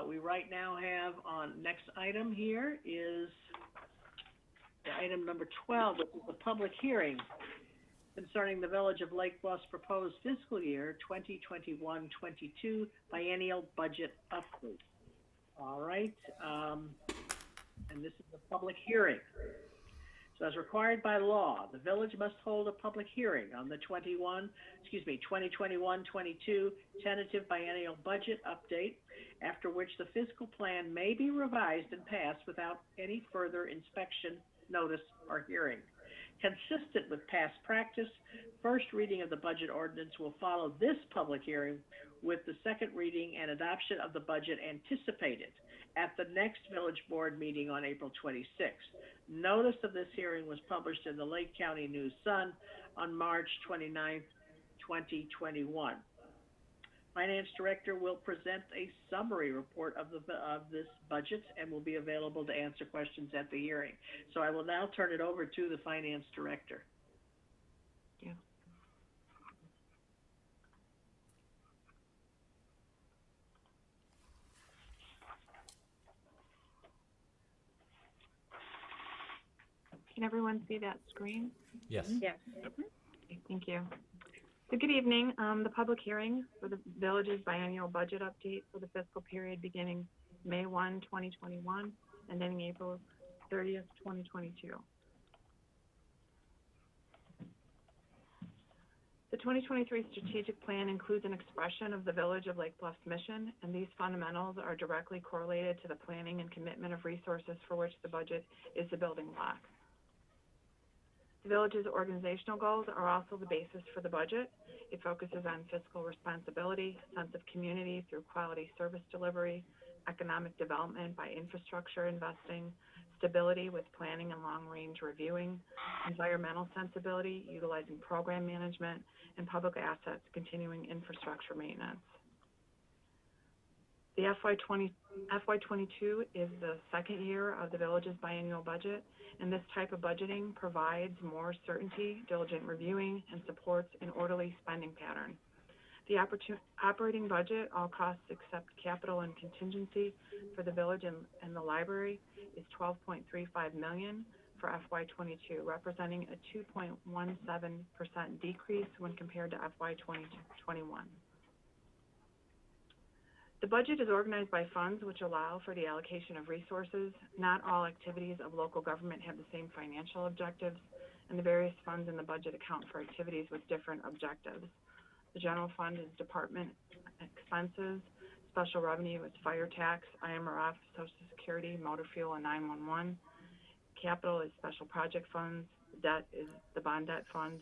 we right now have on next item here is item number 12, which is a public hearing concerning the Village of Lake Bluff's proposed fiscal year 2021-22 biennial budget update. All right, and this is a public hearing. So as required by law, the village must hold a public hearing on the 2021-22 tentative biennial budget update, after which the fiscal plan may be revised and passed without any further inspection, notice, or hearing. Consistent with past practice, first reading of the budget ordinance will follow this public hearing, with the second reading and adoption of the budget anticipated at the next village board meeting on April 26th. Notice of this hearing was published in the Lake County News Sun on March 29th, 2021. Finance Director will present a summary report of this budget and will be available to answer questions at the hearing. So I will now turn it over to the Finance Director. Yeah. Can everyone see that screen? Yes. Yes. Okay, thank you. So good evening. The public hearing for the village's biennial budget update for the fiscal period beginning May 1, 2021 and ending April 30th, 2022. The 2023 strategic plan includes an expression of the Village of Lake Bluff's mission, and these fundamentals are directly correlated to the planning and commitment of resources for which the budget is the building block. The village's organizational goals are also the basis for the budget. It focuses on fiscal responsibility, sense of community through quality service delivery, economic development by infrastructure investing, stability with planning and long-range reviewing, environmental sensibility, utilizing program management, and public assets, continuing infrastructure maintenance. The FY22 is the second year of the village's biennial budget, and this type of budgeting provides more certainty, diligent reviewing, and supports an orderly spending pattern. The operating budget, all costs except capital and contingency for the village and the library, is $12.35 million for FY22, representing a 2.17% decrease when compared to FY21. The budget is organized by funds which allow for the allocation of resources. Not all activities of local government have the same financial objectives, and the various funds in the budget account for activities with different objectives. The general fund is department expenses. Special revenue is fire tax, IMRF, Social Security, motor fuel, and 911. Capital is special project funds. Debt is the bond debt fund.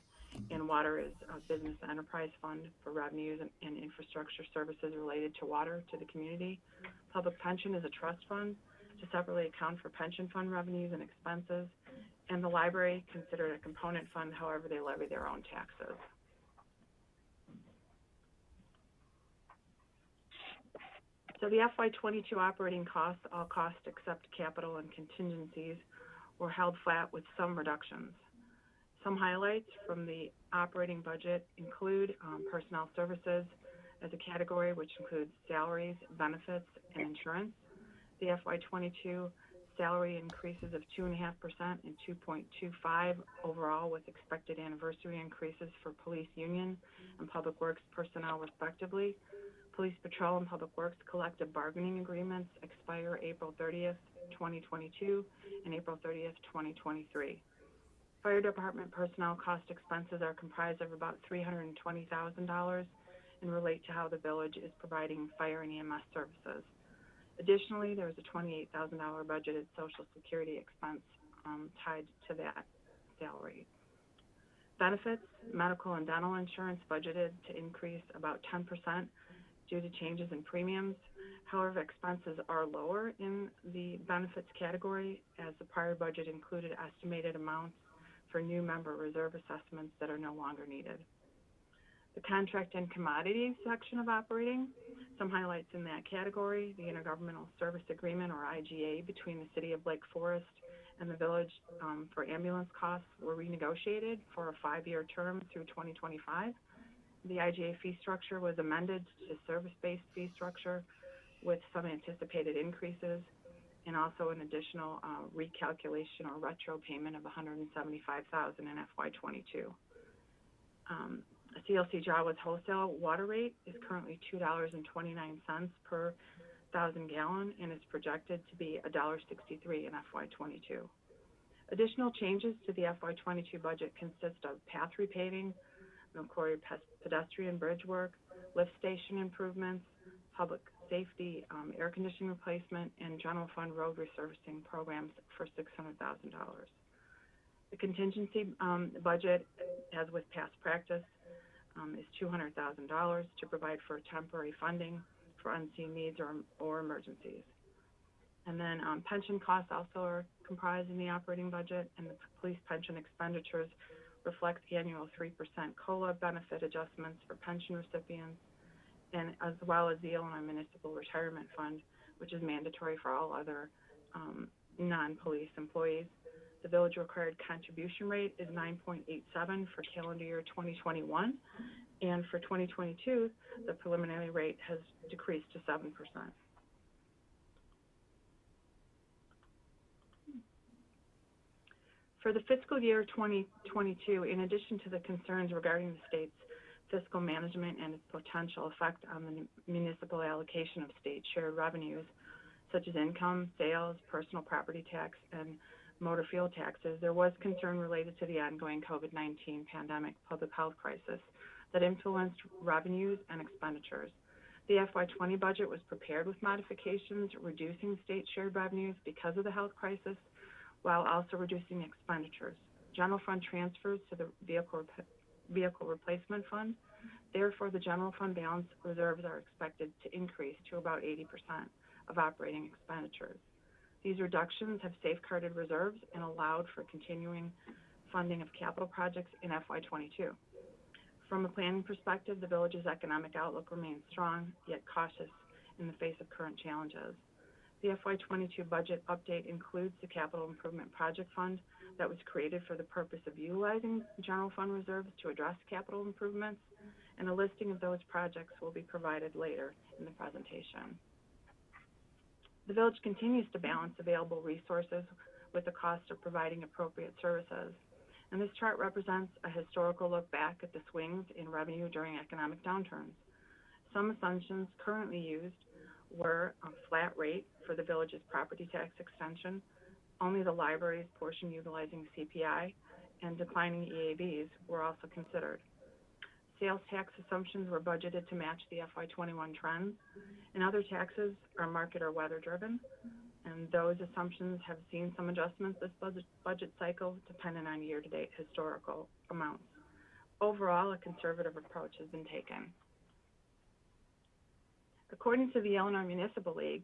And water is a business enterprise fund for revenues and infrastructure services related to water to the community. Public pension is a trust fund to separately account for pension fund revenues and expenses. And the library, considered a component fund, however, they levy their own taxes. So the FY22 operating costs, all costs except capital and contingencies, were held flat with some reductions. Some highlights from the operating budget include personnel services as a category, which includes salaries, benefits, and insurance. The FY22 salary increases of 2.5% and 2.25% overall, with expected anniversary increases for police union and public works personnel respectively. Police patrol and public works collective bargaining agreements expire April 30th, 2022 and April 30th, 2023. Fire department personnel cost expenses are comprised of about $320,000 and relate to how the village is providing fire and EMS services. Additionally, there is a $28,000 budgeted Social Security expense tied to that salary. Benefits, medical and dental insurance budgeted to increase about 10% due to changes in premiums. However, expenses are lower in the benefits category, as the prior budget included estimated amounts for new member reserve assessments that are no longer needed. The contract and commodities section of operating, some highlights in that category: the Intergovernmental Service Agreement, or IGA, between the City of Lake Forest and the village for ambulance costs were renegotiated for a 5-year term through 2025. The IGA fee structure was amended to service-based fee structure with some anticipated increases, and also an additional recalculation or retro payment of $175,000 in FY22. CLC Jawa's wholesale water rate is currently $2.29 per 1,000 gallon and is projected to be $1.63 in FY22. Additional changes to the FY22 budget consist of path repaving, Macquarie pedestrian bridge work, lift station improvements, public safety, air conditioning replacement, and general fund road resurfacing programs for $600,000. The contingency budget, as with past practice, is $200,000 to provide for temporary funding for unseen needs or emergencies. And then pension costs also are comprised in the operating budget, and the police pension expenditures reflect the annual 3% COLA benefit adjustments for pension recipients, and as well as the Illinois Municipal Retirement Fund, which is mandatory for all other non-police employees. The village required contribution rate is 9.87 for calendar year 2021, and for 2022, the preliminary rate has decreased to 7%. For the fiscal year 2022, in addition to the concerns regarding the state's fiscal management and its potential effect on the municipal allocation of state shared revenues, such as income, sales, personal property tax, and motor fuel taxes, there was concern related to the ongoing COVID-19 pandemic public health crisis that influenced revenues and expenditures. The FY20 budget was prepared with modifications, reducing state shared revenues because of the health crisis, while also reducing expenditures. General fund transfers to the vehicle replacement fund. Therefore, the general fund balance reserves are expected to increase to about 80% of operating expenditures. These reductions have safeguarded reserves and allowed for continuing funding of capital projects in FY22. From a planning perspective, the village's economic outlook remains strong, yet cautious in the face of current challenges. The FY22 budget update includes the Capital Improvement Project Fund that was created for the purpose of utilizing general fund reserves to address capital improvements, and a listing of those projects will be provided later in the presentation. The village continues to balance available resources with the cost of providing appropriate services, and this chart represents a historical look back at the swings in revenue during economic downturns. Some assumptions currently used were a flat rate for the village's property tax extension, only the library's portion utilizing CPI, and declining EAVs were also considered. Sales tax assumptions were budgeted to match the FY21 trends, and other taxes are market or weather driven, and those assumptions have seen some adjustments this budget cycle depending on year-to-date historical amounts. Overall, a conservative approach has been taken. According to the Illinois Municipal League,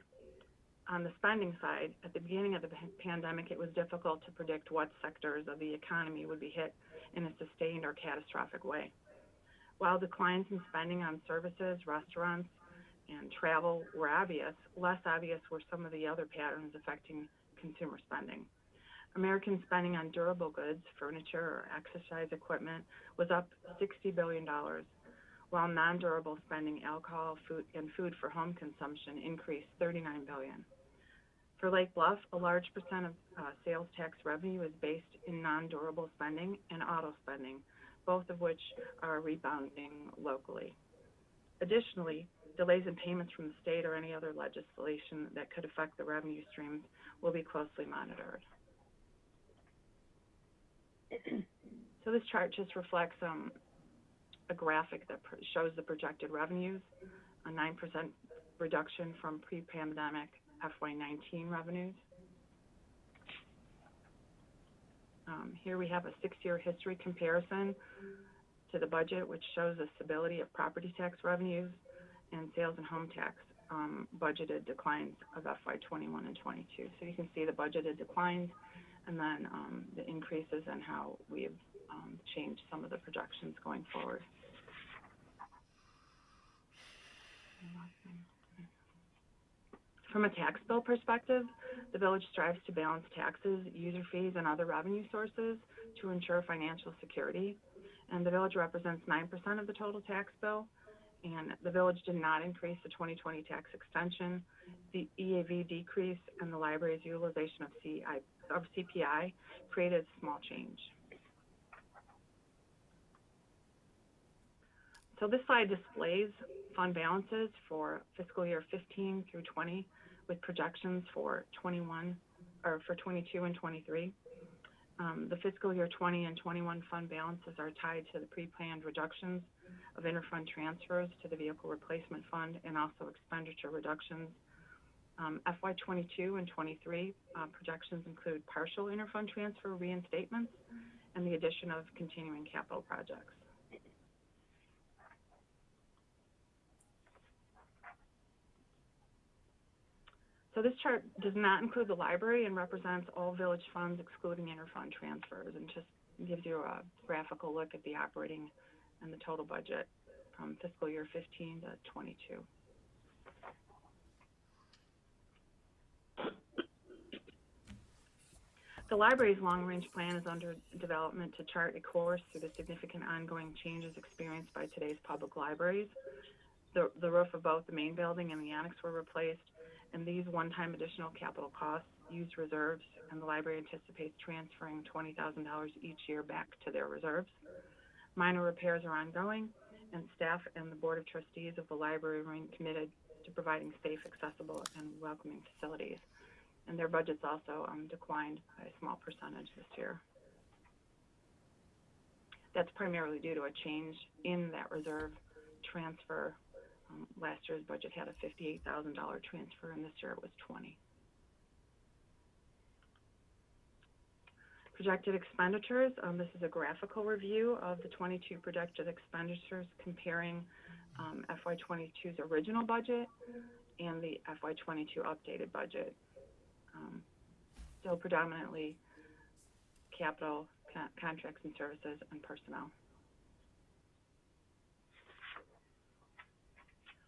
on the spending side, at the beginning of the pandemic, it was difficult to predict what sectors of the economy would be hit in a sustained or catastrophic way. While declines in spending on services, restaurants, and travel were obvious. Less obvious were some of the other patterns affecting consumer spending. American spending on durable goods, furniture, or exercise equipment was up $60 billion, while non-durable spending, alcohol, food for home consumption increased $39 billion. For Lake Bluff, a large percent of sales tax revenue is based in non-durable spending and auto spending, both of which are rebounding locally. Additionally, delays in payments from the state or any other legislation that could affect the revenue streams will be closely monitored. So this chart just reflects a graphic that shows the projected revenues, a 9% reduction from pre-pandemic FY19 revenues. Here we have a 6-year history comparison to the budget, which shows the stability of property tax revenues and sales and home tax budgeted declines of FY21 and 22. So you can see the budgeted declines and then the increases and how we've changed some of the projections going forward. From a tax bill perspective, the village strives to balance taxes, user fees, and other revenue sources to ensure financial security. And the village represents 9% of the total tax bill. And the village did not increase the 2020 tax extension. The EAV decrease and the library's utilization of CPI created a small change. So this slide displays fund balances for fiscal year 15 through 20 with projections for 22 and 23. The fiscal year 20 and 21 fund balances are tied to the pre-planned reductions of interfund transfers to the vehicle replacement fund and also expenditure reductions. FY22 and 23 projections include partial interfund transfer reinstatements and the addition of continuing capital projects. So this chart does not include the library and represents all village funds excluding interfund transfers, and just gives you a graphical look at the operating and the total budget from fiscal year 15 to 22. The library's long-range plan is under development to chart a course through the significant ongoing changes experienced by today's public libraries. The roof of both the main building and the annex were replaced, and these one-time additional capital costs used reserves, and the library anticipates transferring $20,000 each year back to their reserves. Minor repairs are ongoing, and staff and the Board of Trustees of the library remain committed to providing safe, accessible, and welcoming facilities. And their budgets also declined by a small percentage this year. That's primarily due to a change in that reserve transfer. Last year's budget had a $58,000 transfer, and this year it was $20,000. Projected expenditures. This is a graphical review of the 22 projected expenditures comparing FY22's original budget and the FY22 updated budget. Still predominantly capital, contracts and services, and personnel.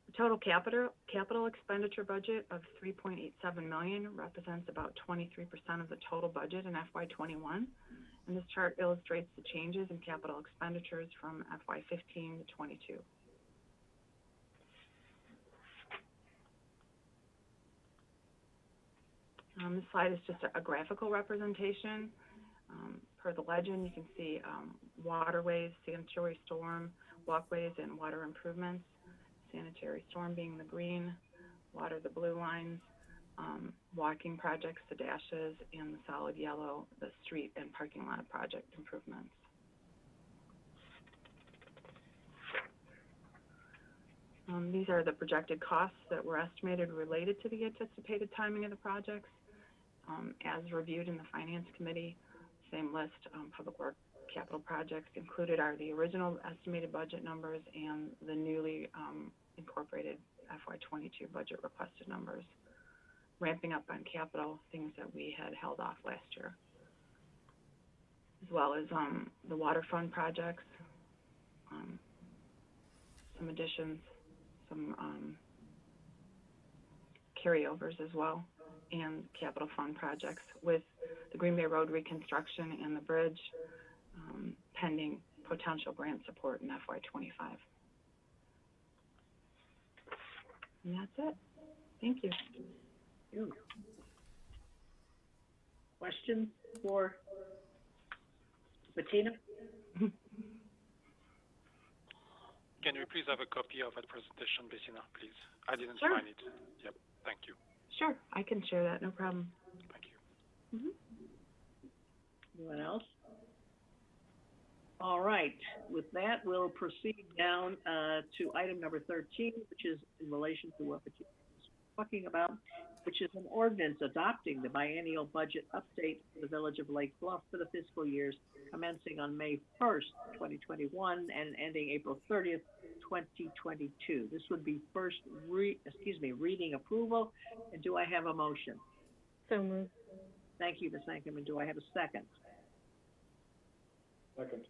The total capital expenditure budget of $3.87 million represents about 23% of the total budget in FY21, and this chart illustrates the changes in capital expenditures from FY15 to 22. This slide is just a graphical representation. Per the legend, you can see waterways, sanitary storm, walkways, and water improvements. Sanitary storm being the green, water the blue lines, walking projects, the dashes, and the solid yellow, the street and parking lot project improvements. These are the projected costs that were estimated related to the anticipated timing of the projects. As reviewed in the Finance Committee, same list, public work capital projects included are the original estimated budget numbers and the newly incorporated FY22 budget requested numbers, ramping up on capital, things that we had held off last year, as well as the waterfront projects, some additions, some carryovers as well, and capital fund projects with the Green Bay Road reconstruction and the bridge, pending potential grant support in FY25. And that's it. Thank you. Questions for Bettina? Can we please have a copy of that presentation, Bettina, please? I didn't Sure. find it. Yep, thank you. Sure, I can share that, no problem. Thank you. Anyone else? All right, with that, we'll proceed down to item number 13, which is in relation to what Bettina was talking about, which is an ordinance adopting the biennial budget update for the Village of Lake Bluff for the fiscal years commencing on May 1st, 2021 and ending April 30th, 2022. This would be first reading approval. And do I have a motion? So moved. Thank you, Ms. Ankerman. Do I have a second? Second.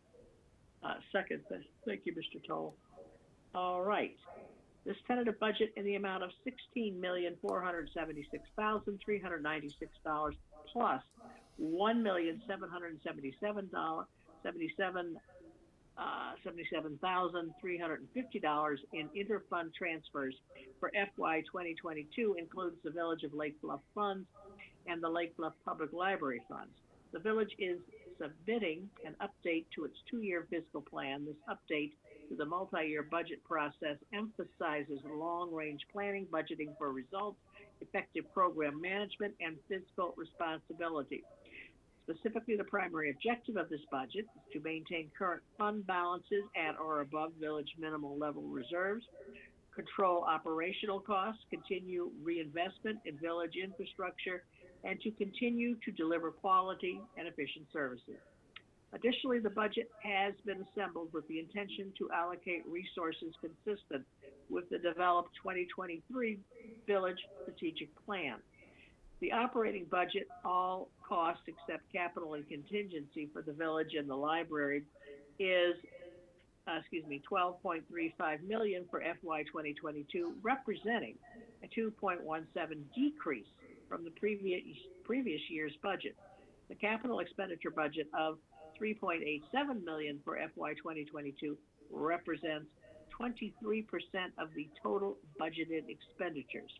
Second. Thank you, Mr. Toll. All right. This tentative budget in the amount of $16,476,396 plus $1,777,350 in interfund transfers for FY 2022 includes the Village of Lake Bluff funds and the Lake Bluff Public Library funds. The village is submitting an update to its 2-year fiscal plan. This update to the multi-year budget process emphasizes long-range planning, budgeting for results, effective program management, and fiscal responsibility. Specifically, the primary objective of this budget is to maintain current fund balances at or above village minimal level reserves, control operational costs, continue reinvestment in village infrastructure, and to continue to deliver quality and efficient services. Additionally, the budget has been assembled with the intention to allocate resources consistent with the developed 2023 Village Strategic Plan. The operating budget, all costs except capital and contingency for the village and the library, is $12.35 million for FY 2022, representing a 2.17 decrease from the previous year's budget. The capital expenditure budget of $3.87 million for FY 2022 represents 23% of the total budgeted expenditures.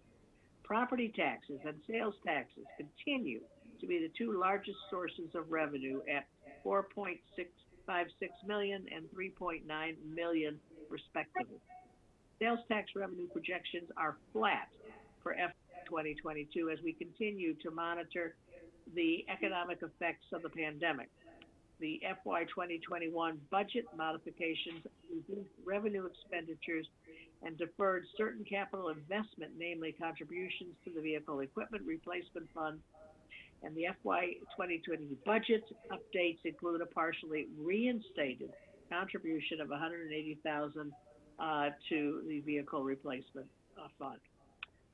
Property taxes and sales taxes continue to be the two largest sources of revenue at $4.656 million and $3.9 million respectively. Sales tax revenue projections are flat for FY 2022 as we continue to monitor the economic effects of the pandemic. The FY 2021 budget modifications reduced revenue expenditures and deferred certain capital investment, namely contributions to the Vehicle Equipment Replacement Fund. And the FY 2020 budget updates include a partially reinstated contribution of $180,000 to the Vehicle Replacement Fund.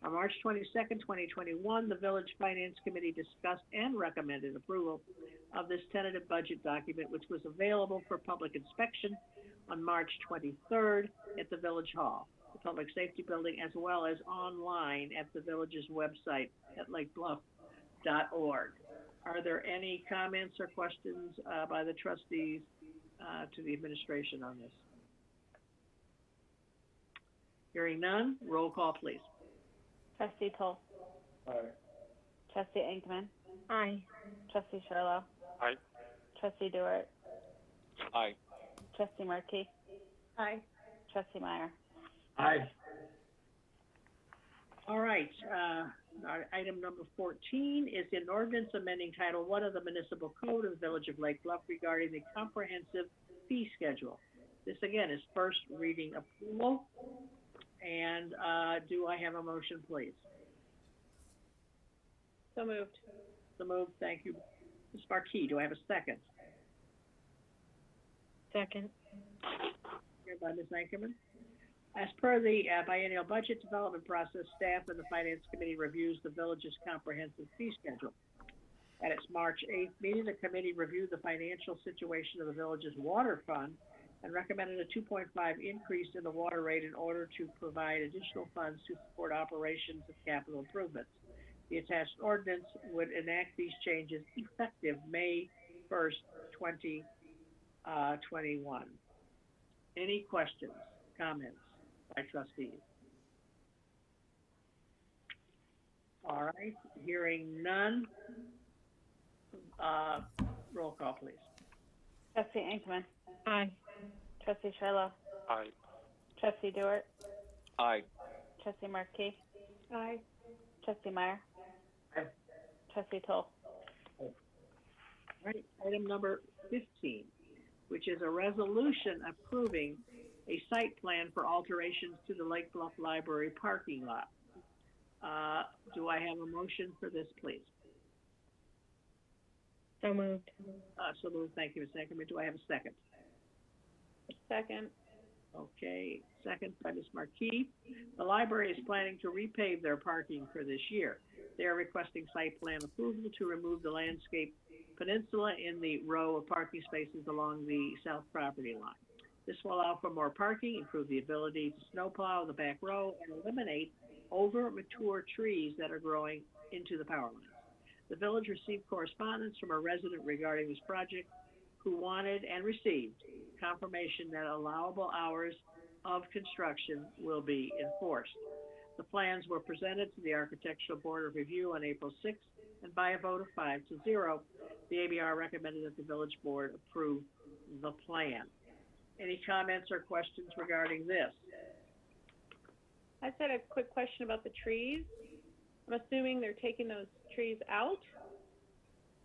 On March 22nd, 2021, the Village Finance Committee discussed and recommended approval of this tentative budget document, which was available for public inspection on March 23rd at the Village Hall, the Public Safety Building, as well as online at the Village's website at lakebluff.org. Are there any comments or questions by the trustees to the administration on this? Hearing none, roll call, please. Trustee Toll. Aye. Trustee Ankman. Aye. Trustee Sherlow. Aye. Trustee Dewart. Aye. Trustee Markey. Aye. Trustee Meyer. Aye. All right, item number 14 is an ordinance amending Title I of the Municipal Code of the Village of Lake Bluff regarding the comprehensive fee schedule. This again is first reading approval. And do I have a motion, please? So moved. So moved. Thank you, Ms. Markey. Do I have a second? Second. Here by Ms. Ankerman. As per the biennial budget development process, staff and the Finance Committee reviews the village's comprehensive fee schedule. At its March 8th meeting, the committee reviewed the financial situation of the village's water fund and recommended a 2.5 increase in the water rate in order to provide additional funds to support operations of capital improvements. The attached ordinance would enact these changes effective May 1st, 2021. Any questions, comments by trustees? All right, hearing none. Roll call, please. Trustee Inkman. Aye. Trustee Sherlow. Aye. Trustee Dewart. Aye. Trustee Markey. Aye. Trustee Meyer. Aye. Trustee Toll. All right, item number 15, which is a resolution approving a site plan for alterations to the Lake Bluff Library parking lot. Do I have a motion for this, please? So moved. So moved. Thank you, Ms. Ackerman. Do I have a second? Second. Okay, second by Ms. Markey. The library is planning to repave their parking for this year. They are requesting site plan approval to remove the landscape peninsula in the row of parking spaces along the south property line. This will allow for more parking, improve the ability to snowplow the back row, and eliminate over-mature trees that are growing into the power lines. The village received correspondence from a resident regarding this project who wanted and received confirmation that allowable hours of construction will be enforced. The plans were presented to the Architectural Board of Review on April 6th, and by a vote of 5-0, the ABR recommended that the village board approve the plan. Any comments or questions regarding this? I just had a quick question about the trees. I'm assuming they're taking those trees out.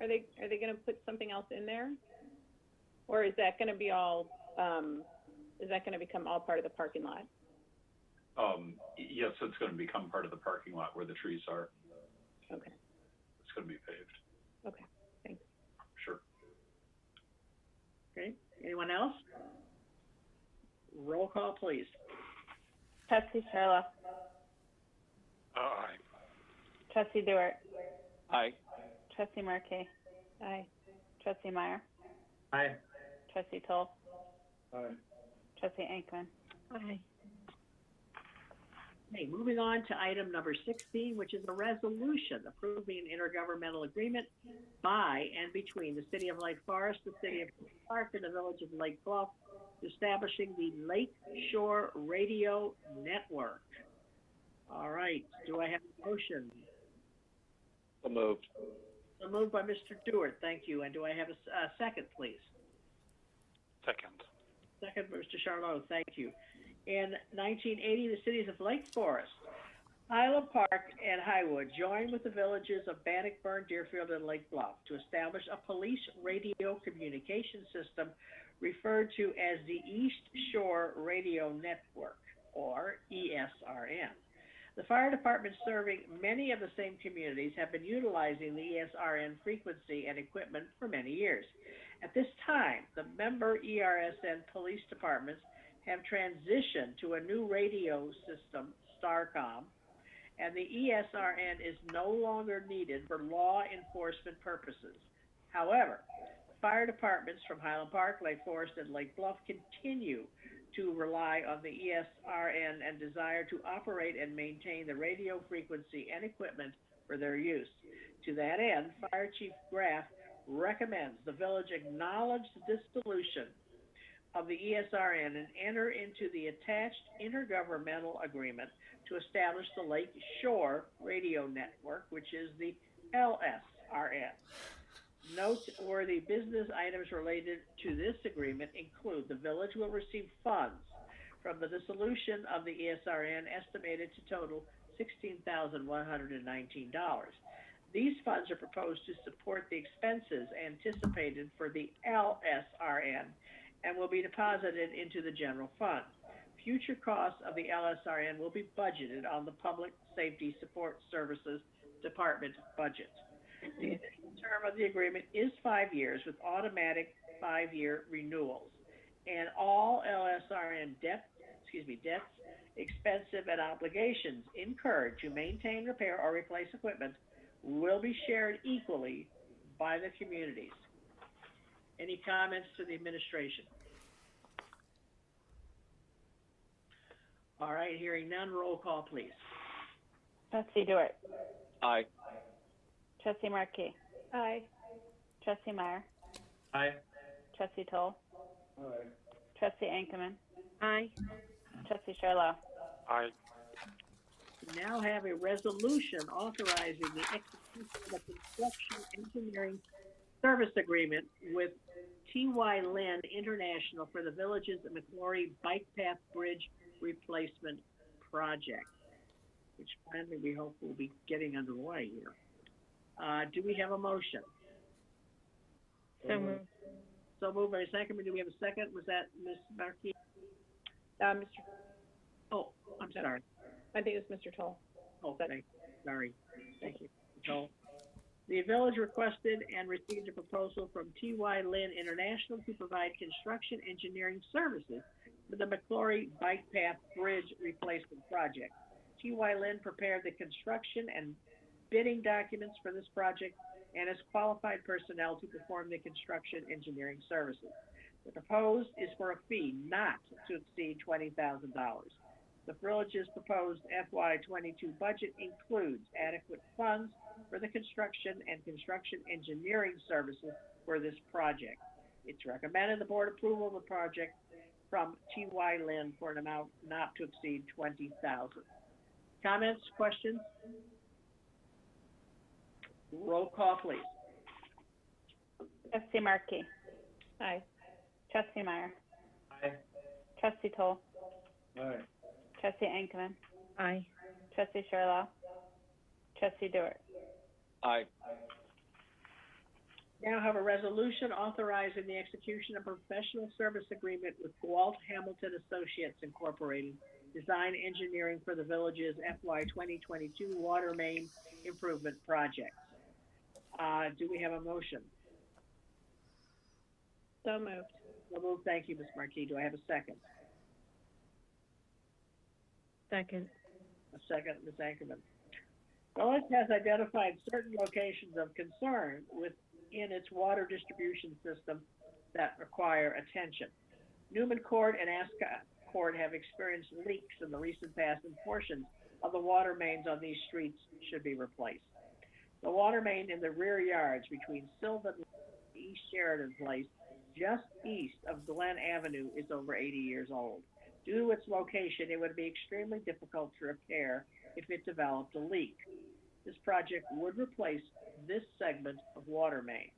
Are they going to put something else in there, or is that going to be all? Is that going to become all part of the parking lot? Yes, it's going to become part of the parking lot where the trees are. Okay. It's going to be paved. Okay. Thanks. Sure. Okay. Anyone else? Roll call, please. Trustee Sherlow. Aye. Trustee Dewart. Aye. Trustee Markey. Aye. Trustee Meyer. Aye. Trustee Toll. Aye. Trustee Inkman. Aye. Okay, moving on to item number 16, which is a resolution approving an intergovernmental agreement by and between the City of Lake Forest, the City of Park, and the Village of Lake Bluff, establishing the Lake Shore Radio Network. All right, do I have a motion? So moved. So moved by Mr. Dewart, thank you. And do I have a second, please? Second. Second by Mr. Charlot, thank you. In 1980, the cities of Lake Forest, Highland Park, and Highwood joined with the villages of Bannockburn, Deerfield, and Lake Bluff to establish a police radio communication system referred to as the East Shore Radio Network, or ESRN. The fire departments serving many of the same communities have been utilizing the ESRN frequency and equipment for many years. At this time, the member ERSN police departments have transitioned to a new radio system, STARCOM, and the ESRN is no longer needed for law enforcement purposes. However, fire departments from Highland Park, Lake Forest, and Lake Bluff continue to rely on the ESRN and desire to operate and maintain the radio frequency and equipment for their use. To that end, Fire Chief Graff recommends the village acknowledge the dissolution of the ESRN and enter into the attached intergovernmental agreement to establish the Lake Shore Radio Network, which is the LSRN. Noteworthy business items related to this agreement include the village will receive funds from the dissolution of the ESRN estimated to total $16,119. These funds are proposed to support the expenses anticipated for the LSRN and will be deposited into the general fund. Future costs of the LSRN will be budgeted on the Public Safety Support Services Department budget. The initial term of the agreement is 5 years with automatic 5-year renewals, and all LSRN debts, expenses, and obligations incurred to maintain, repair, or replace equipment will be shared equally by the communities. Any comments to the administration? All right, hearing none, roll call, please. Trustee Dewar. Aye. Trustee Markey. Aye. Trustee Meyer. Aye. Trustee Toll. Aye. Trustee Ankerman. Aye. Trustee Sherlow. Aye. We now have a resolution authorizing the execution of a construction engineering service agreement with T.Y. Lin International for the Village's McClory Bike Path Bridge Replacement Project, which finally we hope will be getting underway here. Do we have a motion? So moved. So moved by Second. Do we have a second? Was that Ms. Markey? Mr. Oh, I'm sorry. I think it was Mr. Toll. Oh, sorry. Thank you, Joel. The village requested and received a proposal from T.Y. Lin International to provide construction engineering services for the McClory Bike Path Bridge Replacement Project. T.Y. Lin prepared the construction and bidding documents for this project and has qualified personnel to perform the construction engineering services. The proposed is for a fee not to exceed $20,000. The village's proposed FY22 budget includes adequate funds for the construction and construction engineering services for this project. It's recommended the board approval of the project from T.Y. Lin for an amount not to exceed $20,000. Comments, questions? Roll call, please. Trustee Markey. Aye. Trustee Meyer. Aye. Trustee Toll. Aye. Trustee Ankerman. Aye. Trustee Sherlow. Trustee Dewar. Aye. Now have a resolution authorizing the execution of a professional service agreement with Walt Hamilton Associates Incorporated, design engineering for the village's FY 2022 water main improvement projects. Do we have a motion? So moved. So moved. Thank you, Ms. Markey. Do I have a second? Second. A second, Ms. Ankerman. Village has identified certain locations of concern within its water distribution system that require attention. Newman Court and Ascot Court have experienced leaks in the recent past, and portions of the water mains on these streets should be replaced. The water main in the rear yards between Sylvan and East Sheridan Place, just east of Glen Avenue, is over 80 years old. Due to its location, it would be extremely difficult to repair if it developed a leak. This project would replace this segment of water main.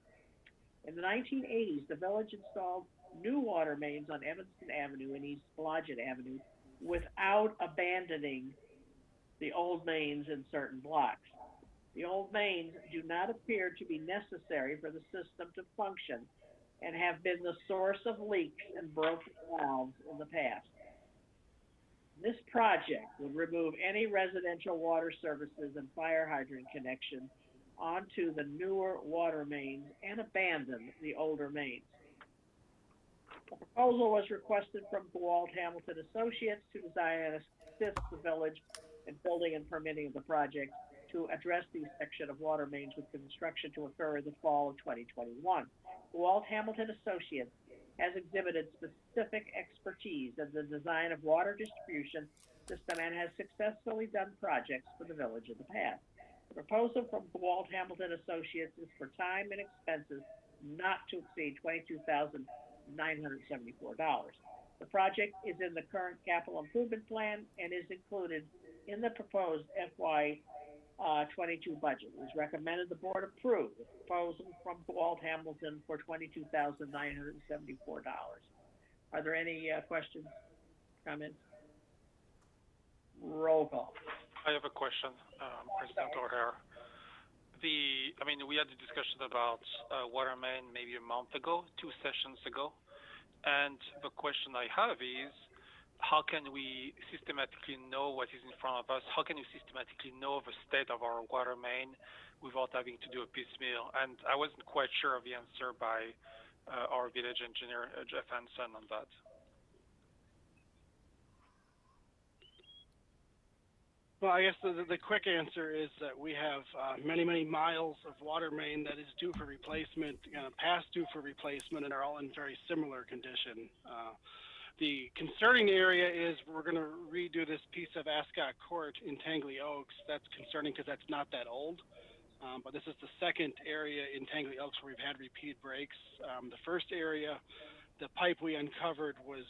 In the 1980s, the village installed new water mains on Evanston Avenue and East Blodgett Avenue without abandoning the old mains in certain blocks. The old mains do not appear to be necessary for the system to function and have been the source of leaks and broken valves in the past. This project would remove any residential water services and fire hydrant connection onto the newer water mains and abandon the older mains. The proposal was requested from Walt Hamilton Associates to design and assist the village in building and permitting of the project to address the section of water mains with construction to occur in the fall of 2021. Walt Hamilton Associates has exhibited specific expertise in the design of water distribution system and has successfully done projects for the village in the past. The proposal from Walt Hamilton Associates is for time and expenses not to exceed $22,974. The project is in the current capital improvement plan and is included in the proposed FY 22 budget. It is recommended the board approve the proposal from Walt Hamilton for $22,974. Are there any questions, comments? Roll call. I have a question, President O'Hare. We had a discussion about water main maybe a month ago, 2 sessions ago, and the question I have is, how can we systematically know what is in front of us? How can we systematically know the state of our water main without having to do a piecemeal? And I wasn't quite sure of the answer by our village engineer, Jeff Hansen, on that. Well, I guess the quick answer is that we have many, many miles of water main that is due for replacement, past due for replacement, and are all in very similar condition. The concerning area is we're going to redo this piece of Ascot Court in Tangley Oaks. That's concerning because that's not that old. But this is the second area in Tangley Oaks where we've had repeated breaks. The first area, the pipe we uncovered was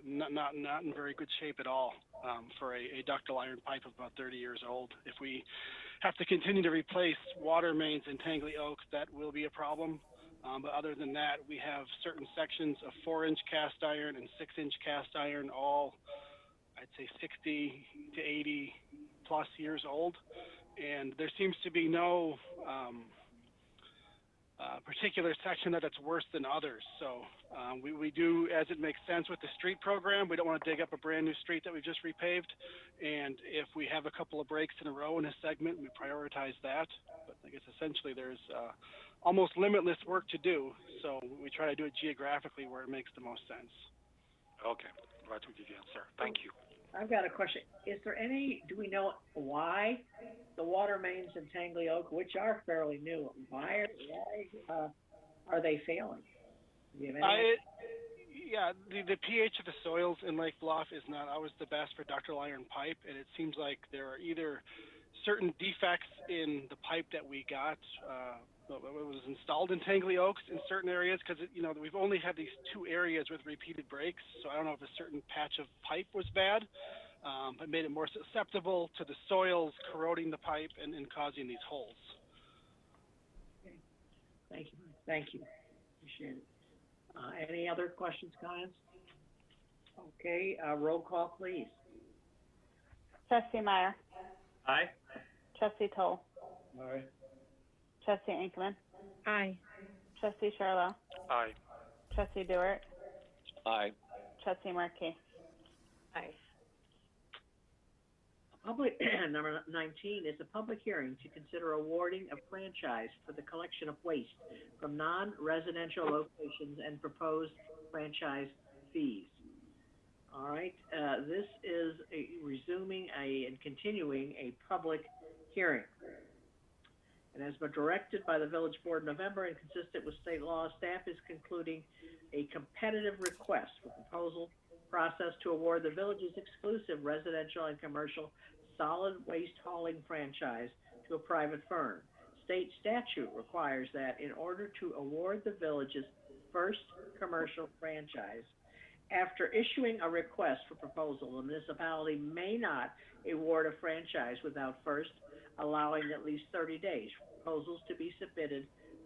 not in very good shape at all for a ductile iron pipe of about 30 years old. If we have to continue to replace water mains in Tangley Oaks, that will be a problem. But other than that, we have certain sections of 4-inch cast iron and 6-inch cast iron, all I'd say 60 to 80 plus years old. And there seems to be no particular section that it's worse than others. So we do as it makes sense with the street program. We don't want to dig up a brand new street that we just repaved. And if we have a couple of breaks in a row in a segment, we prioritize that. But I guess essentially there's almost limitless work to do. So we try to do it geographically where it makes the most sense. Okay, glad to give you an answer. Thank you. I've got a question. Do we know why the water mains in Tangley Oak, which are fairly new, why are they failing? Do you have any Yeah, the pH of the soils in Lake Bluff is not always the best for ductile iron pipe, and it seems like there are either certain defects in the pipe that we got, it was installed in Tangley Oaks in certain areas, because we've only had these 2 areas with repeated breaks, so I don't know if a certain patch of pipe was bad, but made it more susceptible to the soils corroding the pipe and causing these holes. Okay. Thank you. Appreciate it. Any other questions, comments? Okay, roll call, please. Trustee Meyer. Aye. Trustee Toll. Aye. Trustee Inkman. Aye. Trustee Sherlow. Aye. Trustee Dewart. Aye. Trustee Markey. Aye. Public number 19 is a public hearing to consider awarding a franchise for the collection of waste from non-residential locations and proposed franchise fees. All right, this is resuming and continuing a public hearing. And as been directed by the village board in November and consistent with state law, staff is concluding a competitive request for proposal process to award the village's exclusive residential and commercial solid waste hauling franchise to a private firm. State statute requires that in order to award the village's first commercial franchise, after issuing a request for proposal, the municipality may not award a franchise without first allowing at least 30 days for proposals to be submitted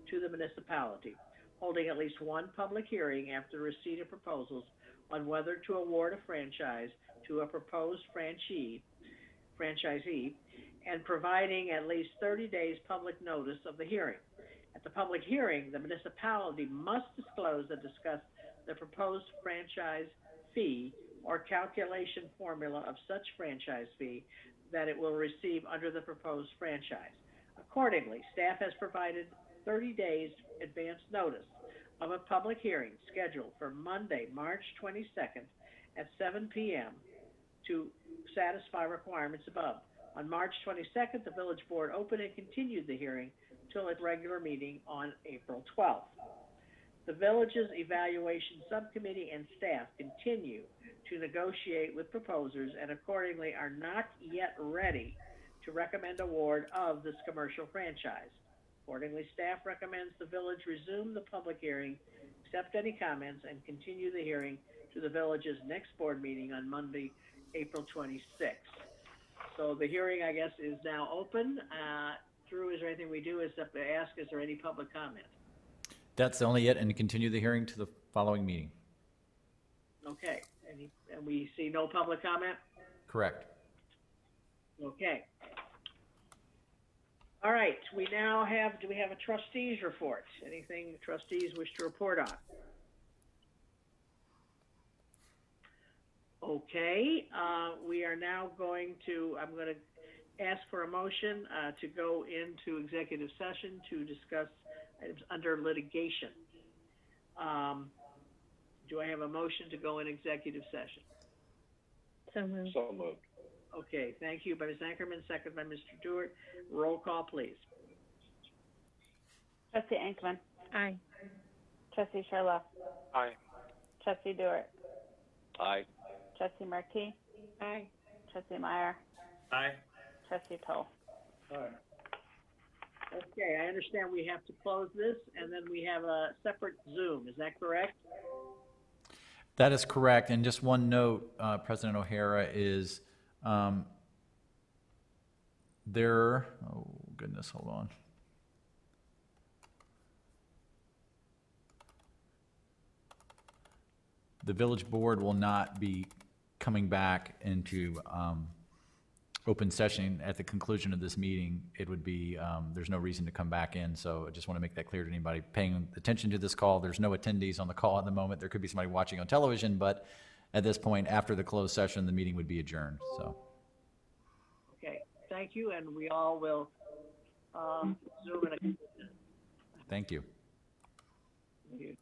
to the municipality, holding at least one public hearing after receipt of proposals on whether to award a franchise to a proposed franchisee, and providing at least 30 days public notice of the hearing. At the public hearing, the municipality must disclose and discuss the proposed franchise fee or calculation formula of such franchise fee that it will receive under the proposed franchise. Accordingly, staff has provided 30 days advance notice of a public hearing scheduled for Monday, March 22nd at 7 p.m. to satisfy requirements above. On March 22nd, the village board opened and continued the hearing till its regular meeting on April 12th. The village's evaluation subcommittee and staff continue to negotiate with proposers and accordingly are not yet ready to recommend award of this commercial franchise. Accordingly, staff recommends the village resume the public hearing, accept any comments, and continue the hearing to the village's next board meeting on Monday, April 26th. So the hearing, I guess, is now open. Drew, is there anything we do except to ask, is there any public comment? That's only it, and continue the hearing to the following meeting. Okay, and we see no public comment? Correct. Okay. All right, we now have, do we have a trustees report? Anything the trustees wish to report on? Okay, we are now going to, I'm going to ask for a motion to go into executive session to discuss items under litigation. Do I have a motion to go in executive session? So moved. So moved. Okay, thank you by Ms. Ankerman, second by Mr. Dewart. Roll call, please. Trustee Inkman. Aye. Trustee Sherlow. Aye. Trustee Dewart. Aye. Trustee Markey? Aye. Trustee Meyer? Aye. Trustee Toll? Aye. Okay, I understand we have to close this, and then we have a separate Zoom, is that correct? That is correct. And just one note, President O'Hara, is there, oh goodness, hold on. The village board will not be coming back into open session at the conclusion of this meeting. It would be, there's no reason to come back in. So I just want to make that clear to anybody paying attention to this call. There's no attendees on the call at the moment. There could be somebody watching on television, but at this point, after the closed session, the meeting would be adjourned. So. Okay, thank you, and we all will Zoom in a. Thank you. Thank you.